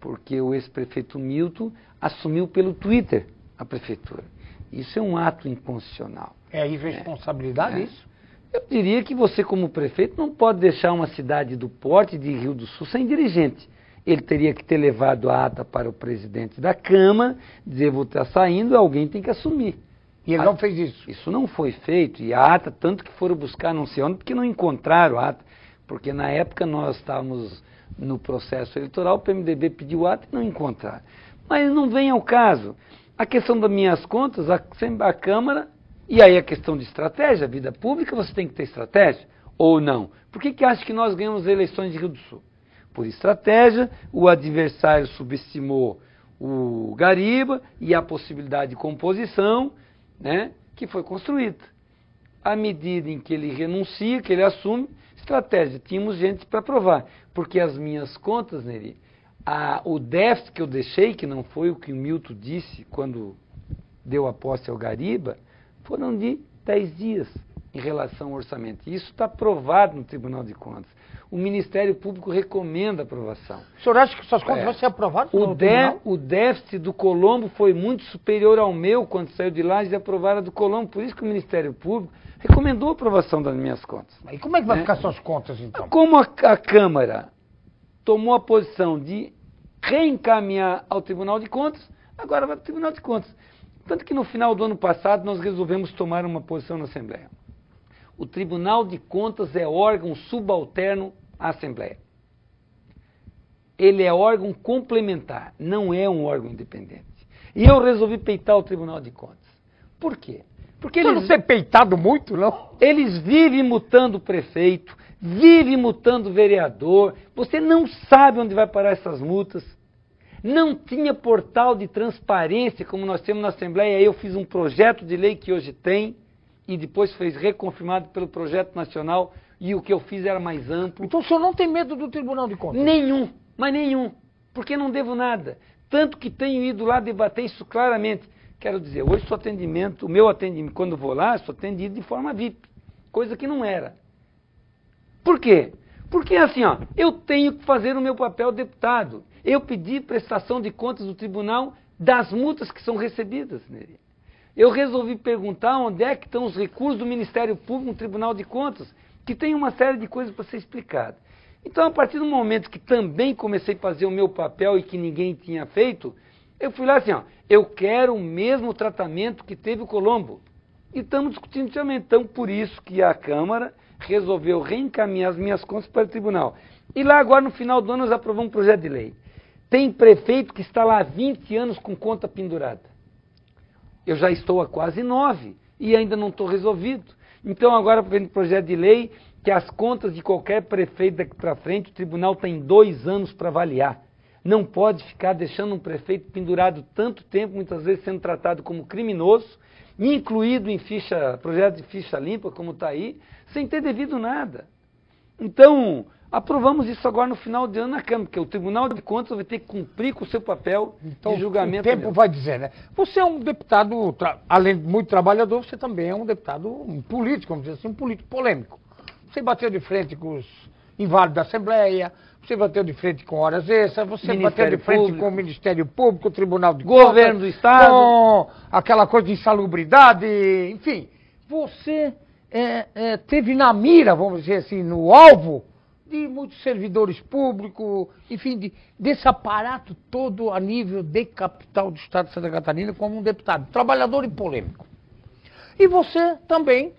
S2: porque o ex-prefeito Milton assumiu pelo Twitter a prefeitura. Isso é um ato inconstitucional.
S1: É irresponsabilidade isso?
S2: Eu diria que você, como prefeito, não pode deixar uma cidade do porte de Rio do Sul sem dirigente. Ele teria que ter levado a ata para o presidente da Câmara, dizer, vou estar saindo, alguém tem que assumir.
S1: E ele não fez isso?
S2: Isso não foi feito, e a ata, tanto que foram buscar não sei onde, porque não encontraram a ata, porque na época nós estávamos no processo eleitoral, o PMDB pediu ata e não encontraram. Mas não vem ao caso. A questão das minhas contas, a Câmara, e aí a questão de estratégia, a vida pública, você tem que ter estratégia, ou não? Por que acha que nós ganhamos as eleições de Rio do Sul? Por estratégia, o adversário subestimou o Gariba e a possibilidade de composição, né, que foi construída. À medida em que ele renuncia, que ele assume, estratégia, tínhamos gente para provar. Porque as minhas contas, Neri, o déficit que eu deixei, que não foi o que o Milton disse quando deu a posse ao Gariba, foram de 10 dias em relação ao orçamento. Isso está provado no Tribunal de Contas. O Ministério Público recomenda a aprovação.
S1: O senhor acha que suas contas vão ser aprovadas no tribunal?
S2: O déficit do Colombo foi muito superior ao meu quando saiu de lá e aprovaram a do Colombo. Por isso que o Ministério Público recomendou a aprovação das minhas contas.
S1: E como é que vai ficar suas contas, então?
S2: Como a Câmara tomou a posição de reencaminhar ao Tribunal de Contas, agora vai para o Tribunal de Contas. Tanto que no final do ano passado nós resolvemos tomar uma posição na Assembleia. O Tribunal de Contas é órgão subalterno à Assembleia. Ele é órgão complementar, não é um órgão independente. E eu resolvi peitar o Tribunal de Contas. Por quê? Porque
S1: eles... não ser peitado muito, não?
S2: Eles vivem mutando prefeito, vivem mutando vereador. Você não sabe onde vai parar essas multas. Não tinha portal de transparência como nós temos na Assembleia. Eu fiz um projeto de lei que hoje tem e depois foi reconfirmado pelo projeto nacional e o que eu fiz era mais amplo.
S1: Então o senhor não tem medo do Tribunal de Contas?
S2: Nenhum, mas nenhum, porque não devo nada. Tanto que tenho ido lá debater isso claramente. Quero dizer, hoje o meu atendimento, quando vou lá, sou atendido de forma VIP, coisa que não era. Por quê? Porque assim, ó, eu tenho que fazer o meu papel de deputado. Eu pedi prestação de contas do tribunal das multas que são recebidas nele. Eu resolvi perguntar onde é que estão os recursos do Ministério Público no Tribunal de Contas, que tem uma série de coisas para ser explicada. Então, a partir do momento que também comecei a fazer o meu papel e que ninguém tinha feito, eu fui lá assim, ó, eu quero o mesmo tratamento que teve o Colombo. E estamos discutindo também. Então, por isso que a Câmara resolveu reencaminhar as minhas contas para o Tribunal. E lá agora, no final do ano, nós aprovamos um projeto de lei. Tem prefeito que está lá há 20 anos com conta pendurada. Eu já estou há quase 9 e ainda não estou resolvido. Então agora vem um projeto de lei que as contas de qualquer prefeito daqui para frente, o tribunal tem 2 anos para avaliar. Não pode ficar deixando um prefeito pendurado tanto tempo, muitas vezes sendo tratado como criminoso, incluído em projeto de ficha limpa, como está aí, sem ter devido nada. Então, aprovamos isso agora no final de ano na Câmara, porque o Tribunal de Contas vai ter que cumprir com o seu papel de julgamento.
S1: O tempo vai dizer, né? Você é um deputado, além de muito trabalhador, você também é um deputado político, vamos dizer assim, um político polêmico. Você bateu de frente com os inválidos da Assembleia, você bateu de frente com horas extras, você bateu de frente com o Ministério Público, o Tribunal de Contas,
S2: Governo do Estado,
S1: com aquela coisa de insalubridade, enfim. Você teve na mira, vamos dizer assim, no alvo de muitos servidores públicos, enfim, desse aparato todo a nível de capital do Estado de Santa Catarina como um deputado, trabalhador e polêmico. E você também,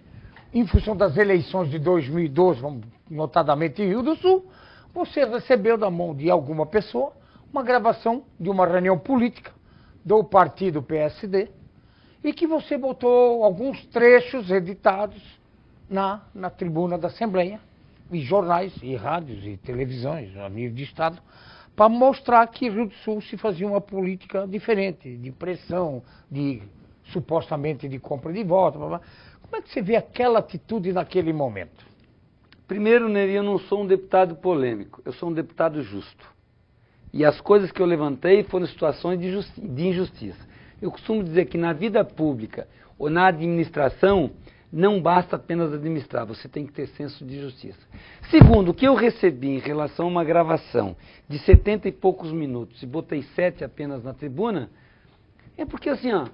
S1: em função das eleições de 2012, notadamente em Rio do Sul, você recebeu da mão de alguma pessoa uma gravação de uma reunião política do partido PSD e que você botou alguns trechos editados na tribuna da Assembleia, e jornais, e rádios, e televisões, a nível de Estado, para mostrar que Rio do Sul se fazia uma política diferente, de pressão, supostamente de compra de votos. Blá, blá. Como é que você vê aquela atitude naquele momento?
S2: Primeiro, Neri, eu não sou um deputado polêmico, eu sou um deputado justo. E as coisas que eu levantei foram situações de injustiça. Eu costumo dizer que na vida pública ou na administração, não basta apenas administrar, você tem que ter senso de justiça. Segundo, o que eu recebi em relação a uma gravação de 70 e poucos minutos e botei 7 apenas na tribuna, é porque assim, ó,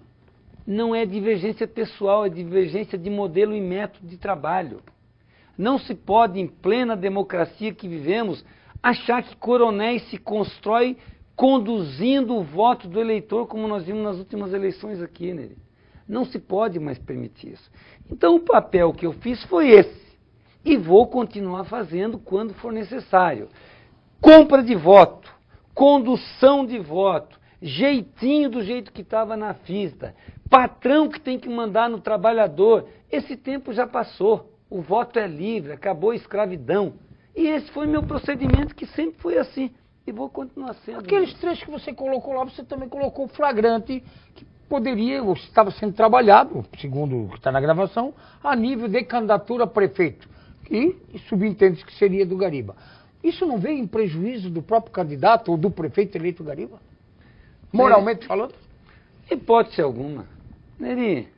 S2: não é divergência pessoal, é divergência de modelo e método de trabalho. Não se pode, em plena democracia que vivemos, achar que coronéis se constrói conduzindo o voto do eleitor, como nós vimos nas últimas eleições aqui, né? Não se pode mais permitir isso. Então o papel que eu fiz foi esse. E vou continuar fazendo quando for necessário. Compra de voto, condução de voto, jeitinho do jeito que estava na fista, patrão que tem que mandar no trabalhador. Esse tempo já passou. O voto é livre, acabou a escravidão. E esse foi meu procedimento, que sempre foi assim. E vou continuar sendo.
S1: Aqueles trechos que você colocou lá, você também colocou flagrante, que poderia, ou estava sendo trabalhado, segundo o que está na gravação, a nível de candidatura a prefeito. E subentende que seria do Gariba. Isso não veio em prejuízo do próprio candidato ou do prefeito eleito Gariba? Moralmente falando?
S2: Hipótese alguma. Neri,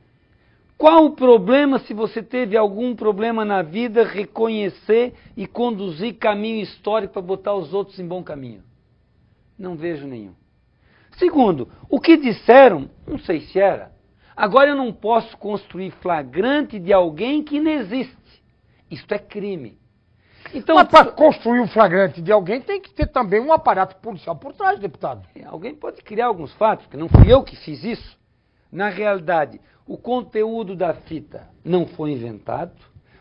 S2: qual o problema, se você teve algum problema na vida, reconhecer e conduzir caminho histórico para botar os outros em bom caminho? Não vejo nenhum. Segundo, o que disseram, não sei se era. Agora eu não posso construir flagrante de alguém que não existe. Isto é crime. Então,
S1: mas para construir o flagrante de alguém tem que ter também um aparato policial por trás, deputado.
S2: Alguém pode criar alguns fatos, porque não fui eu que fiz isso. Na realidade, o conteúdo da fita não foi inventado,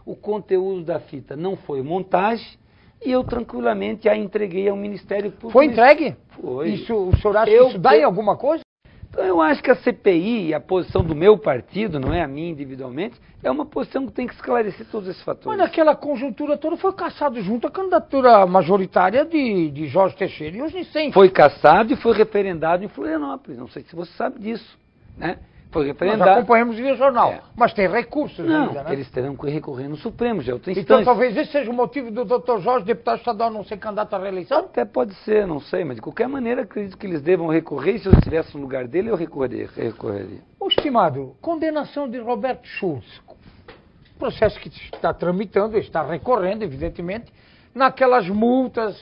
S2: o conteúdo da fita não foi montagem, e eu tranquilamente a entreguei ao Ministério Público.
S1: Foi entregue?
S2: Foi.
S1: Isso, o senhor acha que isso dá em alguma coisa?
S2: Então eu acho que a CPI e a posição do meu partido, não é a minha individualmente, é uma posição que tem que esclarecer todos esses fatores.
S1: Mas naquela conjuntura toda foi caçado junto a candidatura majoritária de Jorge Teixeira e os Nicentes.
S2: Foi caçado e foi referendado em Florianópolis, não sei se você sabe disso, né? Foi referendado.
S1: Nós acompanhamos via jornal, mas tem recursos
S2: não,
S1: ainda, né?
S2: Eles terão que recorrer no Supremo, já é outra instância.
S1: Então talvez esse seja o motivo do Dr. Jorge, deputado estadual, não ser candidato à reeleição?
S2: Até pode ser, não sei, mas de qualquer maneira acredito que eles devam recorrer, e se eu estivesse no lugar dele eu recorreria.
S1: Ô, estimado, condenação de Roberto Schultz, processo que está tramitando, está recorrendo, evidentemente, naquelas multas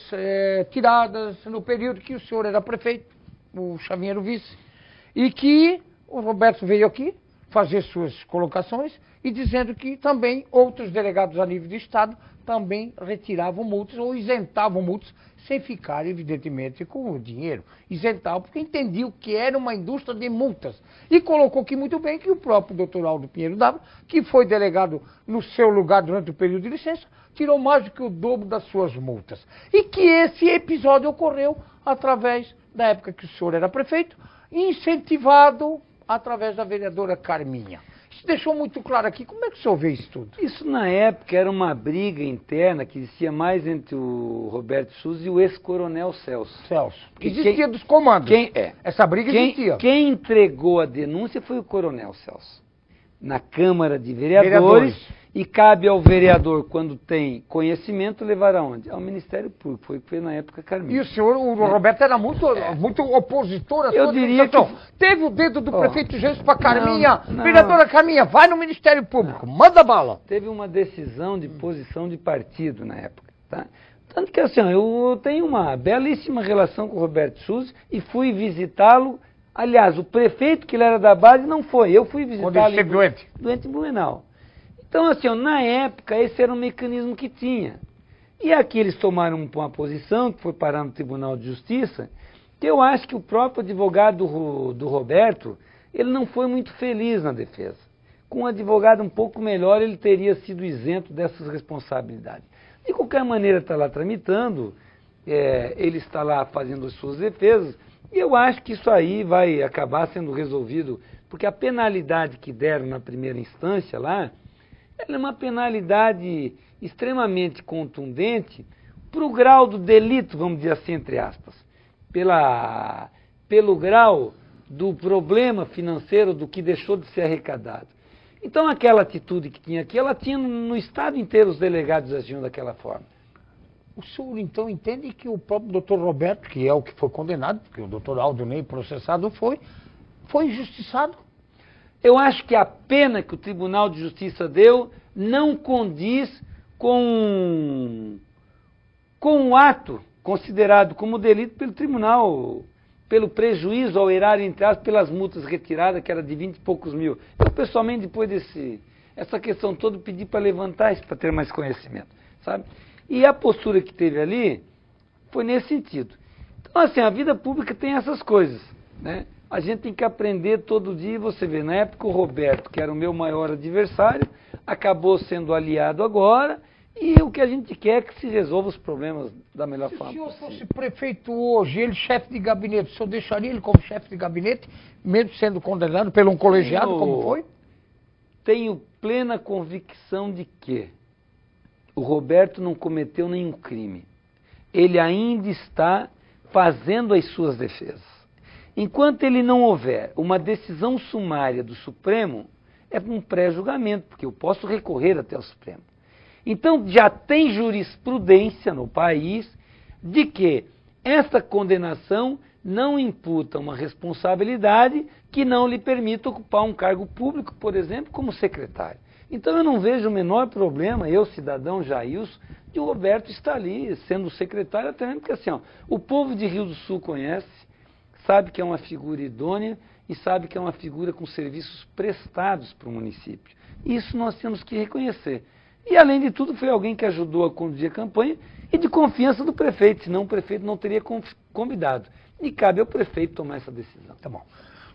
S1: tiradas no período que o senhor era prefeito, o Chavinha era o vice, e que o Roberto veio aqui fazer suas colocações e dizendo que também outros delegados a nível de Estado também retiravam multas ou isentavam multas sem ficar, evidentemente, com o dinheiro. Isentavam porque entendiam que era uma indústria de multas. E colocou aqui muito bem que o próprio doutor Aldo Pinheiro Dávila, que foi delegado no seu lugar durante o período de licença, tirou mais do que o dobro das suas multas. E que esse episódio ocorreu através da época que o senhor era prefeito, incentivado através da vereadora Carminha. Isso deixou muito claro aqui. Como é que o senhor vê isso tudo?
S2: Isso na época era uma briga interna que existia mais entre o Roberto Schultz e o ex-coronel Celso.
S1: Que existia dos comandos. Essa briga existia.
S2: Quem entregou a denúncia foi o coronel Celso. Na Câmara de Vereadores. E cabe ao vereador, quando tem conhecimento, levar aonde? Ao Ministério Público. Foi o que fez na época Carminha.
S1: E o senhor, o Roberto, era muito opositor à
S2: Eu diria que...
S1: Teve o dedo do prefeito Gênesis para Carminha. Não. Vereadora Carminha, vai no Ministério Público, manda bala.
S2: Teve uma decisão de posição de partido na época, tá? Tanto que assim, eu tenho uma belíssima relação com o Roberto Schultz e fui visitá-lo. Aliás, o prefeito que ele era da base não foi. Eu fui visitá-lo.
S1: Quando ele esteve doente?
S2: Doente em Blumenau. Então, assim, na época, esse era um mecanismo que tinha. E aqui eles tomaram uma posição, que foi parar no Tribunal de Justiça, que eu acho que o próprio advogado do Roberto, ele não foi muito feliz na defesa. com um advogado um pouco melhor, ele teria sido isento dessas responsabilidades. De qualquer maneira, está lá tramitando, ele está lá fazendo as suas defesas, e eu acho que isso aí vai acabar sendo resolvido, porque a penalidade que deram na primeira instância lá, ela é uma penalidade extremamente contundente para o grau do delito, vamos dizer assim, entre aspas, pelo grau do problema financeiro do que deixou de ser arrecadado. Então aquela atitude que tinha aqui, ela tinha no estado inteiro, os delegados agiam daquela forma.
S1: O senhor então entende que o próprio doutor Roberto, que é o que foi condenado, porque o doutor Aldo Ney processado foi injustiçado?
S2: Eu acho que a pena que o Tribunal de Justiça deu não condiz com o ato considerado como delito pelo tribunal, pelo prejuízo ao erar, entre aspas, pelas multas retiradas, que era de 20 e poucos mil. Eu, pessoalmente, depois essa questão toda, pedi para levantar isso, para ter mais conhecimento, sabe? E a postura que teve ali foi nesse sentido. Então, assim, a vida pública tem essas coisas, né? A gente tem que aprender todo dia, você vê, na época o Roberto, que era o meu maior adversário, acabou sendo aliado agora, e o que a gente quer é que se resolva os problemas da melhor forma possível.
S1: Se o senhor fosse prefeito hoje, ele chefe de gabinete, o senhor deixaria ele como chefe de gabinete, mesmo sendo condenado por um colegiado, como foi?
S2: Tenho plena convicção de que o Roberto não cometeu nenhum crime. Ele ainda está fazendo as suas defesas. Enquanto ele não houver uma decisão sumária do Supremo, é um pré-julgamento, porque eu posso recorrer até o Supremo. Então já tem jurisprudência no país de que esta condenação não imputa uma responsabilidade que não lhe permita ocupar um cargo público, por exemplo, como secretário. Então eu não vejo o menor problema, eu, cidadão Jailson, de o Roberto estar ali sendo secretário, até mesmo porque assim, ó, o povo de Rio do Sul conhece, sabe que é uma figura idônea e sabe que é uma figura com serviços prestados para o município. Isso nós temos que reconhecer. E, além de tudo, foi alguém que ajudou a conduzir a campanha e de confiança do prefeito, senão o prefeito não teria convidado. E cabe ao prefeito tomar essa decisão.
S1: Tá bom.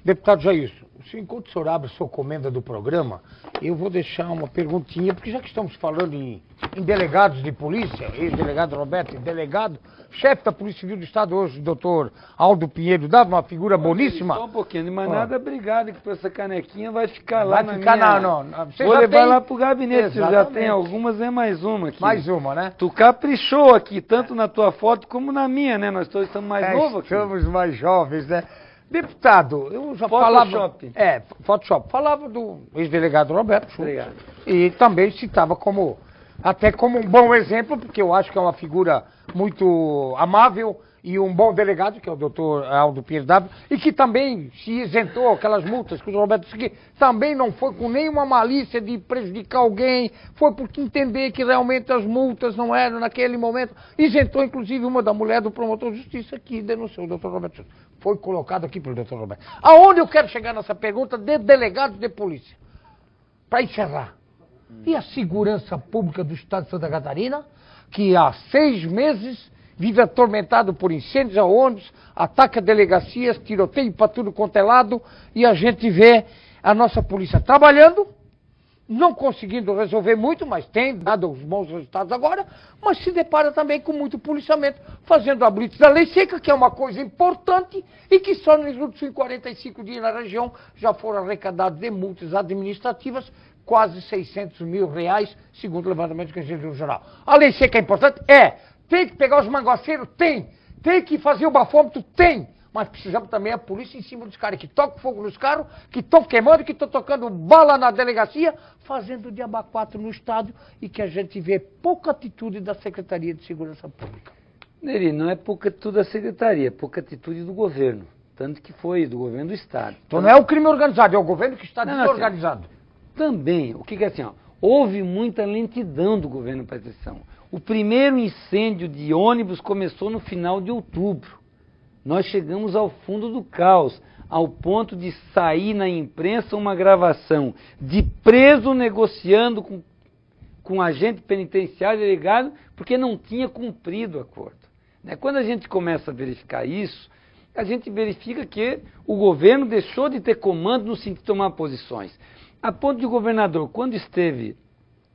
S1: Deputado Jailson, enquanto o senhor abre a sua comenda do programa, eu vou deixar uma perguntinha, porque já que estamos falando em delegados de polícia, ex-delegado Roberto, delegado, chefe da Polícia Civil do Estado hoje, doutor Aldo Pinheiro, dava uma figura boníssima.
S2: Só um pouquinho, mas nada, obrigado, que essa canequinha vai ficar lá
S1: vai ficar
S2: na minha...
S1: Não,
S2: vou levar lá pro gabinete, você já tem algumas, é mais uma aqui.
S1: Mais uma, né?
S2: Tu caprichou aqui, tanto na tua foto como na minha, né? Nós todos estamos mais novos aqui.
S1: Estamos mais jovens, né? Deputado, eu já
S2: Photoshop.
S1: falava... Photoshop. Falava do ex-delegado Roberto Schultz.
S2: Obrigado.
S1: E também citava até como um bom exemplo, porque eu acho que é uma figura muito amável e um bom delegado, que é o doutor Aldo Pinheiro Dávila, e que também se isentou aquelas multas que o Roberto disse que também não foi com nenhuma malícia de prejudicar alguém, foi porque entender que realmente as multas não eram naquele momento, isentou inclusive uma da mulher do promotor de justiça que denunciou o doutor Roberto. Foi colocado aqui pelo doutor Roberto. Aonde eu quero chegar nessa pergunta de delegados de polícia? Para encerrar. E a segurança pública do estado de Santa Catarina, que há 6 meses vive atormentado por incêndios a ônibus, ataca delegacias, tiroteio para tudo quanto é lado, e a gente vê a nossa polícia trabalhando, não conseguindo resolver muito, mas tem dado os bons resultados agora, mas se depara também com muito policiamento, fazendo a blitz da lei seca, que é uma coisa importante, e que só nos últimos 45 dias na região já foram arrecadados de multas administrativas quase 600 mil reais, segundo o levantamento que a gente viu no jornal. A lei seca é importante? Tem que pegar os manguaceiros? Tem que fazer o bafômetro? Tem. Mas precisamos também a polícia em cima dos caras que tocam fogo nos carros, que estão queimando, que estão tocando bala na delegacia, fazendo diaba 4 no estado e que a gente vê pouca atitude da Secretaria de Segurança Pública.
S2: Neri, não é pouca atitude da Secretaria, é pouca atitude do governo. Tanto que foi do governo do estado.
S1: Então não é o crime organizado, é o governo que está desorganizado.
S2: Também, o que é assim, ó, houve muita lentidão do governo para atenção. O primeiro incêndio de ônibus começou no final de outubro. Nós chegamos ao fundo do caos, ao ponto de sair na imprensa uma gravação de preso negociando com agente penitenciário delegado porque não tinha cumprido o acordo. Quando a gente começa a verificar isso, a gente verifica que o governo deixou de ter comando no sentido de tomar posições. A ponto de o governador, quando esteve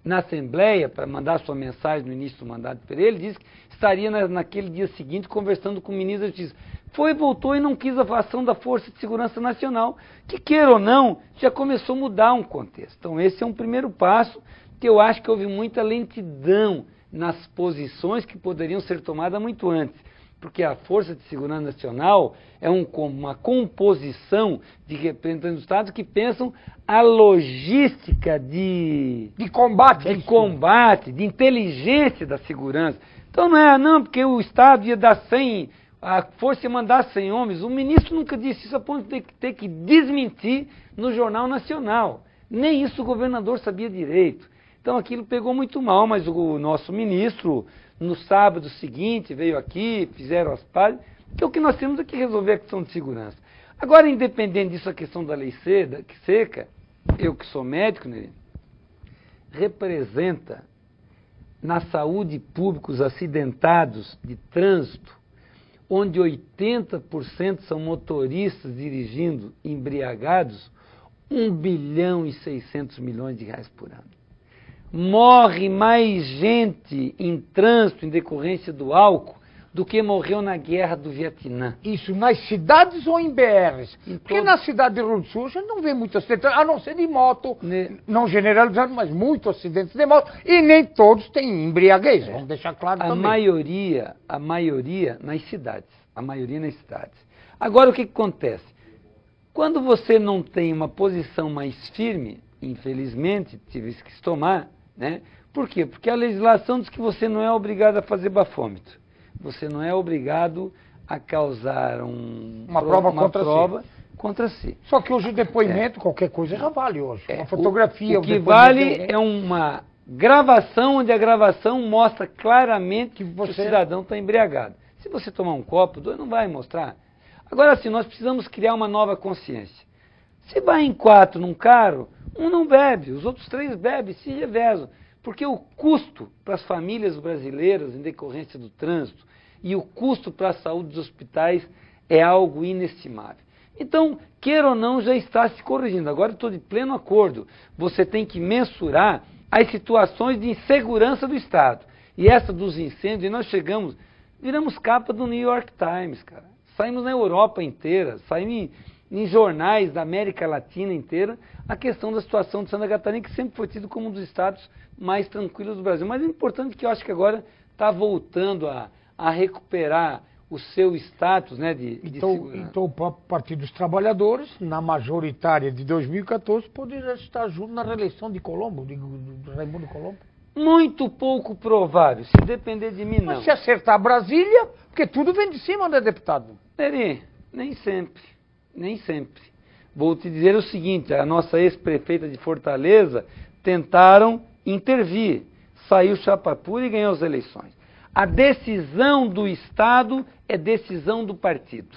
S2: na Assembleia para mandar sua mensagem no início do mandato para ele, disse que estaria naquele dia seguinte conversando com o ministro da Justiça. Foi, voltou e não quis a ação da Força de Segurança Nacional, que, queira ou não, já começou a mudar um contexto. Então esse é um primeiro passo, que eu acho que houve muita lentidão nas posições que poderiam ser tomadas muito antes. Porque a Força de Segurança Nacional é uma composição de representantes do Estado que pensam a logística de combate, de inteligência da segurança. Então não é porque o Estado ia dar 100, a Força ia mandar 100 homens. O ministro nunca disse isso, a ponto de ter que desmentir no Jornal Nacional. Nem isso o governador sabia direito. Então aquilo pegou muito mal, mas o nosso ministro, no sábado seguinte, veio aqui, fizeram as pazes, que o que nós temos é que resolver a questão de segurança. Agora, independente disso, a questão da lei seca, eu que sou médico, né, representa na saúde pública os acidentados de trânsito, onde 80% são motoristas dirigindo embriagados, 1 bilhão e 600 milhões de reais por ano. Morre mais gente em trânsito em decorrência do álcool do que morreu na guerra do Vietnã.
S1: Isso nas cidades ou em BRs? Porque na cidade de Rio do Sul a gente não vê muito acidente, a não ser de moto, não generalizando, mas muito acidentes de moto, e nem todos têm embriaguez, vamos deixar claro também.
S2: A maioria nas cidades. Agora o que acontece? Quando você não tem uma posição mais firme, infelizmente, tive que se tomar, né? Por quê? Porque a legislação diz que você não é obrigado a fazer bafômetro. Você não é obrigado a causar uma prova contra si.
S1: Só que hoje o depoimento, qualquer coisa já vale hoje. Uma fotografia...
S2: O que vale é uma gravação, onde a gravação mostra claramente que o cidadão está embriagado. Se você tomar um copo, 2 não vai mostrar. Agora sim, nós precisamos criar uma nova consciência. Se vai em 4 num carro, um não bebe, os outros 3 bebem, se revezam. Porque o custo para as famílias brasileiras em decorrência do trânsito e o custo para a saúde dos hospitais é algo inestimável. Então, queira ou não, já está se corrigindo. Agora estou de pleno acordo. Você tem que mensurar as situações de insegurança do Estado. E essa dos incêndios, e nós viramos capa do New York Times, cara. Saímos na Europa inteira, saímos em jornais da América Latina inteira, a questão da situação de Santa Catarina, que sempre foi tido como um dos estados mais tranquilos do Brasil. Mas é importante que eu acho que agora está voltando a recuperar o seu status, né, de segurança.
S1: Então o próprio Partido dos Trabalhadores, na majoritária de 2014, poderia estar junto na reeleição de Colombo, do Raimundo Colombo.
S2: Muito pouco provável, se depender de mim não.
S1: Mas se acertar Brasília, porque tudo vem de cima, né, deputado?
S2: Neri, nem sempre. Vou te dizer o seguinte, a nossa ex-prefeita de Fortaleza tentaram intervir, saiu chapa pura e ganhou as eleições. A decisão do Estado é decisão do partido.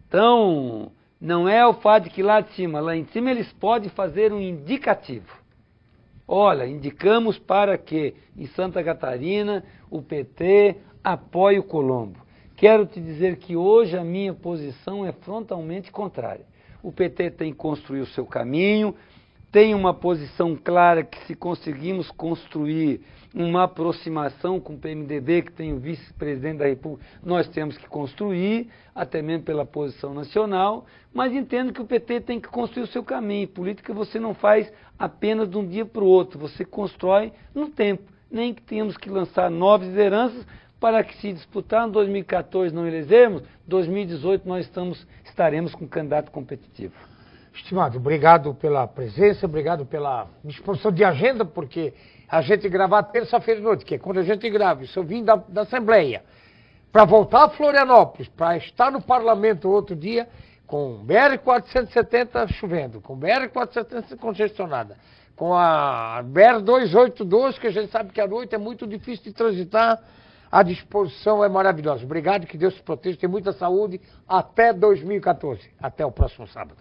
S2: Então, não é o fato de que lá em cima eles podem fazer um indicativo. Olha, indicamos para que em Santa Catarina o PT apoie o Colombo. Quero te dizer que hoje a minha posição é frontalmente contrária. O PT tem que construir o seu caminho, tem uma posição clara que se conseguimos construir uma aproximação com o PMDB, que tem o vice-presidente da República, nós temos que construir, até mesmo pela posição nacional, mas entendo que o PT tem que construir o seu caminho. Política você não faz apenas de um dia para o outro, você constrói no tempo, nem que tenhamos que lançar novas lideranças, para que se disputar em 2014 não elegermos, 2018 nós estaremos com um candidato competitivo.
S1: Estimado, obrigado pela presença, obrigado pela disposição de agenda, porque a gente gravar terça-feira à noite, que é quando a gente grava, isso eu vim da Assembleia, para voltar a Florianópolis, para estar no Parlamento outro dia, com BR-470 chovendo, com BR-470 congestionada, com a BR-282, que a gente sabe que à noite é muito difícil de transitar. A disposição é maravilhosa. Obrigado, que Deus te proteja, tenha muita saúde. Até 2014. Até o próximo sábado.